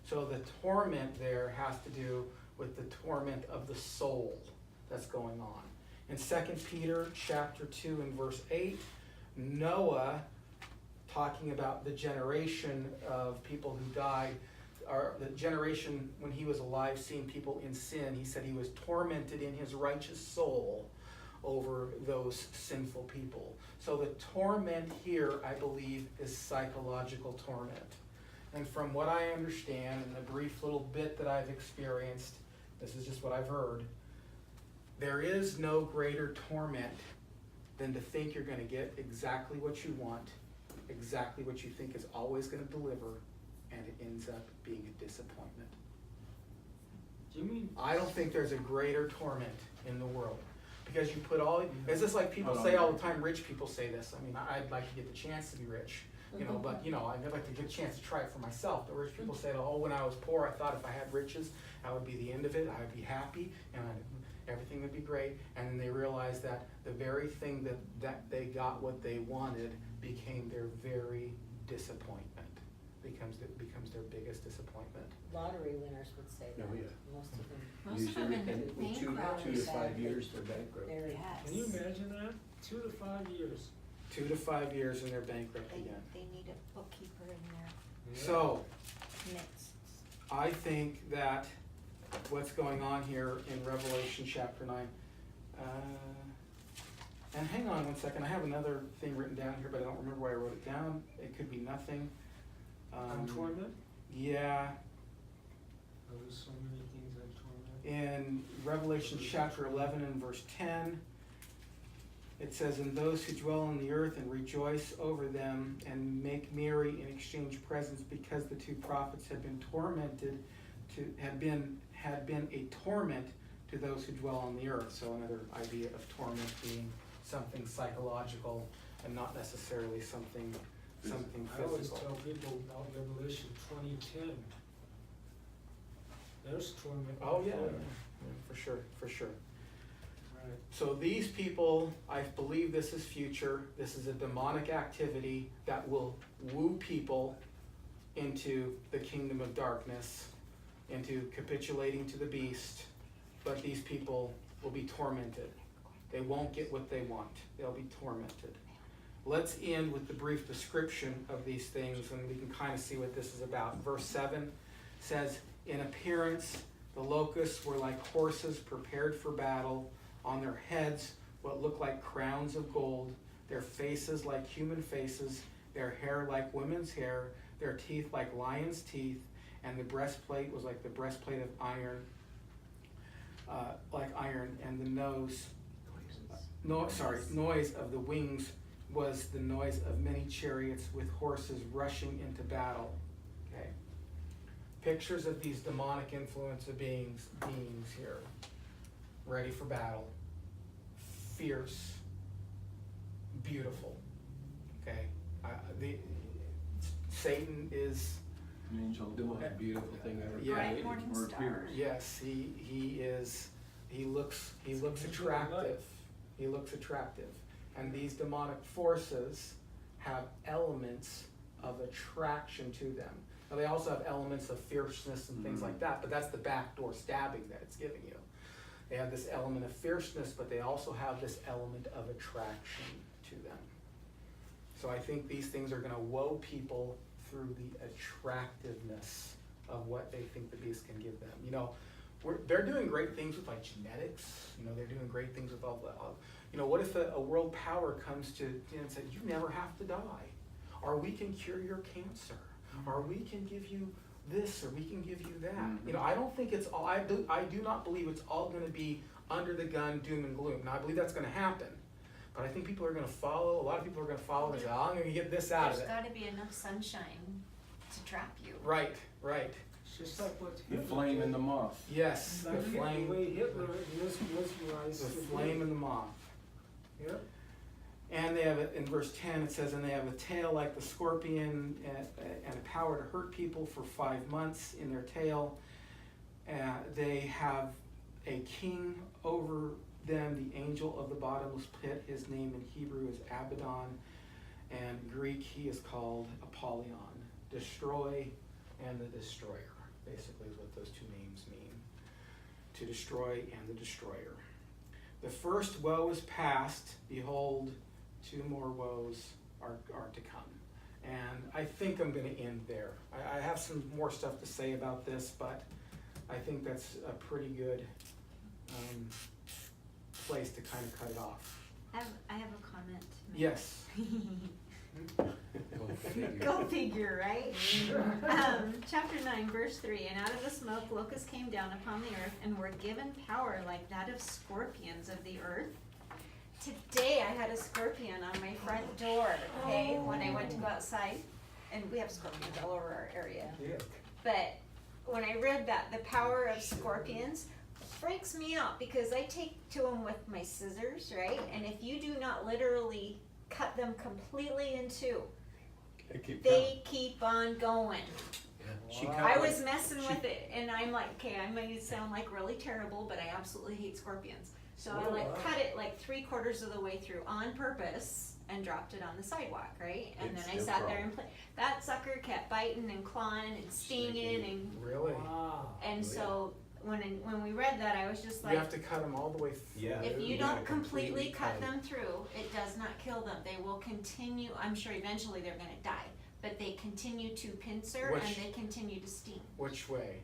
So the torment there has to do with the torment of the soul that's going on. In 2 Peter chapter 2 and verse 8, Noah, talking about the generation of people who died, or the generation when he was alive seeing people in sin, he said he was tormented in his righteous soul over those sinful people. So the torment here, I believe, is psychological torment. And from what I understand, in the brief little bit that I've experienced, this is just what I've heard, there is no greater torment than to think you're going to get exactly what you want, exactly what you think is always going to deliver, and it ends up being a disappointment. Do you mean? I don't think there's a greater torment in the world. Because you put all, it's just like people say all the time, rich people say this. I mean, I'd like to get the chance to be rich, but I'd like to get a chance to try it for myself. The rich people say, when I was poor, I thought if I had riches, that would be the end of it. I would be happy and everything would be great. And then they realize that the very thing that they got what they wanted became their very disappointment. Becomes their biggest disappointment. Lottery winners would say that, Oh, yeah. most of them. Most of them Usually end up in 2 bankrupt. to 5 years they're bankrupt. Very Yes. Can you imagine that? 2 to 5 years. 2 to 5 years and they're bankrupt again. They need a bookkeeper in their So, midst. I think that what's going on here in Revelation chapter 9, and hang on one second, I have another thing written down here, but I don't remember why I wrote it down. It could be nothing. On torment? Yeah, Oh, there's so many things on torment. in Revelation chapter 11 and verse 10, it says, "And those who dwell on the earth and rejoice over them and make merry and exchange presents, because the 2 prophets had been had been a torment to those who dwell on the earth." So another idea of torment being something psychological and not necessarily something I always physical. tell people about Revelation 20:10. There's torment. Oh, yeah, before. for sure. Right. So these people, I believe this is future. This is a demonic activity that will woo people into the kingdom of darkness, into capitulating to the beast. But these people will be tormented. They won't get what they want. They'll be tormented. Let's end with the brief description of these things, and we can kind of see what this is about. Verse 7 says, "In appearance, the locusts were like horses prepared for battle. On their heads, what looked like crowns of gold. Their faces like human faces. Their hair like women's hair. Their teeth like lions' teeth. And the breastplate was like the breastplate of iron, and the nose noise of the wings was the noise of many chariots with horses rushing into battle. Okay. Pictures of these demonic influence of beings here, ready for battle, fierce, beautiful. Okay. Satan is, An angel, The most beautiful thing ever. Yeah. Bright created morning or star. appears. yes, he looks It's an angel of attractive. light. He looks attractive. And these demonic forces have elements of attraction to them. Now, they also have elements of fierceness and things like that, but that's the backdoor stabbing that it's giving you. They have this element of fierceness, but they also have this element of attraction to them. So I think these things are gonna woe people through the attractiveness of what they think the beast can give them. You know, they're doing great things with like genetics, you know, they're doing great things with all the, you know, what if a world power comes to, you know, and says, you never have to die, or we can cure your cancer, or we can give you this, or we can give you that. You know, I don't think it's all, I do not believe it's all gonna be under the gun, doom and gloom. Now, I believe that's gonna happen, but I think people are gonna follow, a lot of people are gonna follow and say, oh, I'm gonna get this out of There's it. gotta be enough sunshine to trap you. Right. It's just like what The Hitler flame did. and the moth. Yes, the Like the flame, way Hitler mesmerized the flame and the moth. Yep. And they have, in verse 10, it says, and they have a tail like the scorpion and a power to hurt people for 5 months in their tail. They have a king over them, the angel of the bottomless pit. His name in Hebrew is Abaddon, and Greek he is called Apollyon. Destroy and the destroyer, basically is what those two names mean. To destroy and the destroyer. The first woe is past, behold, 2 more woes are to come. And I think I'm gonna end there. I have some more stuff to say about this, but I think that's a pretty good place to kind of cut it off. I have a comment to make. Yes. Go figure, right? Chapter 9, verse 3, and out of the smoke locusts came down upon the earth and were given power like that of scorpions of the earth. Today I had a scorpion on my front door, okay, when I went to go outside, and we have scorpions all over our area. Yeah. But when I read that, the power of scorpions freaks me out because I take to them with my scissors, right? And if you do not literally cut them completely in two, they keep on going. I was messing with it, and I'm like, okay, I might sound like really terrible, but I absolutely hate scorpions. So I like cut it like 3/4 of the way through on purpose and dropped it on the sidewalk, right? And It's then I still sat there crawling. and that sucker kept biting and clawing and stinging, and Really? Wow. so when we read that, I was just You like, have to cut them all the way through. Yeah. if you You gotta don't completely completely cut cut them through, it does not kill them. They will continue. I'm sure eventually they're gonna die, but they continue to pincer and Which- they continue to sting. Which way?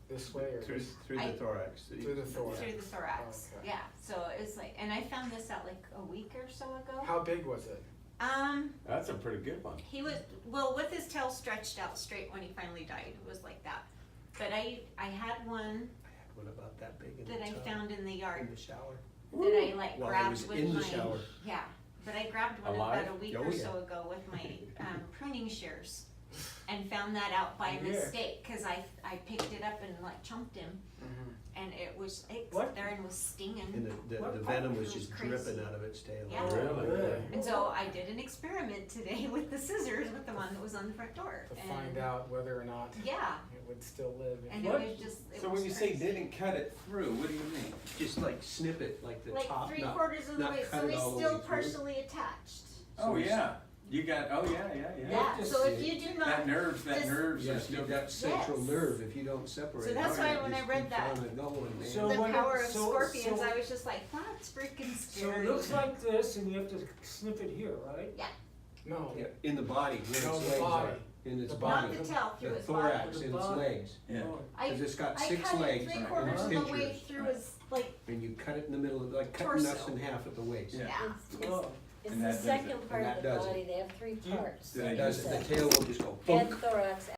This way or Through, this? through I- the thorax. Through the thorax. Through the thorax, Okay. yeah, so it's like, and I found this out like a week or so ago. How big was it? That's a pretty good one. He was, well, with his tail stretched out straight when he finally died, it was like that. But I had one What about that big in the that I tub? found in the yard In the shower? that I like While he grabbed was with in the my, shower. yeah, but I grabbed one Alive? about a week Oh, or yeah. so ago with my pruning shears, and found that out by Yeah. mistake, cause I picked it up and like chumped him, and it What? sat there and was stinging. And the What? venom was It was just crazy. dripping out of its tail. Yeah. Really? And so I did an experiment today with the scissors with the one that was on the front door. To and find out whether or not Yeah, it would still live. and What? it was just, it So was when you say crazy. didn't cut it through, what do you mean? Just like snip it, like the Like top, 3/4 of the not way, cut so it he's all the still way through. partially attached. Oh, it's- yeah, you got, oh, yeah. Yeah, just so if see you do That not, nerves just- are Yes, still. that central Yes. nerve, if you don't separate So it. that's Oh, why yeah, when it I just read keeps that, on going, man. So the what power it- of so- scorpions, so- I was just like, that's freaking So scary. it looks like this, and you have to snip it here, right? No, Yeah, in the body, where its no, legs the body. are. In its The body. Not the tail, through The his body. thorax, in its body. legs. Yeah. Oh. Cause it's got I 6 cut legs it and 3/4 it's of the way dentures. through his, like, And you cut it in the middle, of like cutting Torso. us in half at the waist. Yeah. yeah. Oh. It's And the that does it. second part And of that the does it. body, they have 3 parts. That like does you it, the said. tail will just go Head, boom. thorax,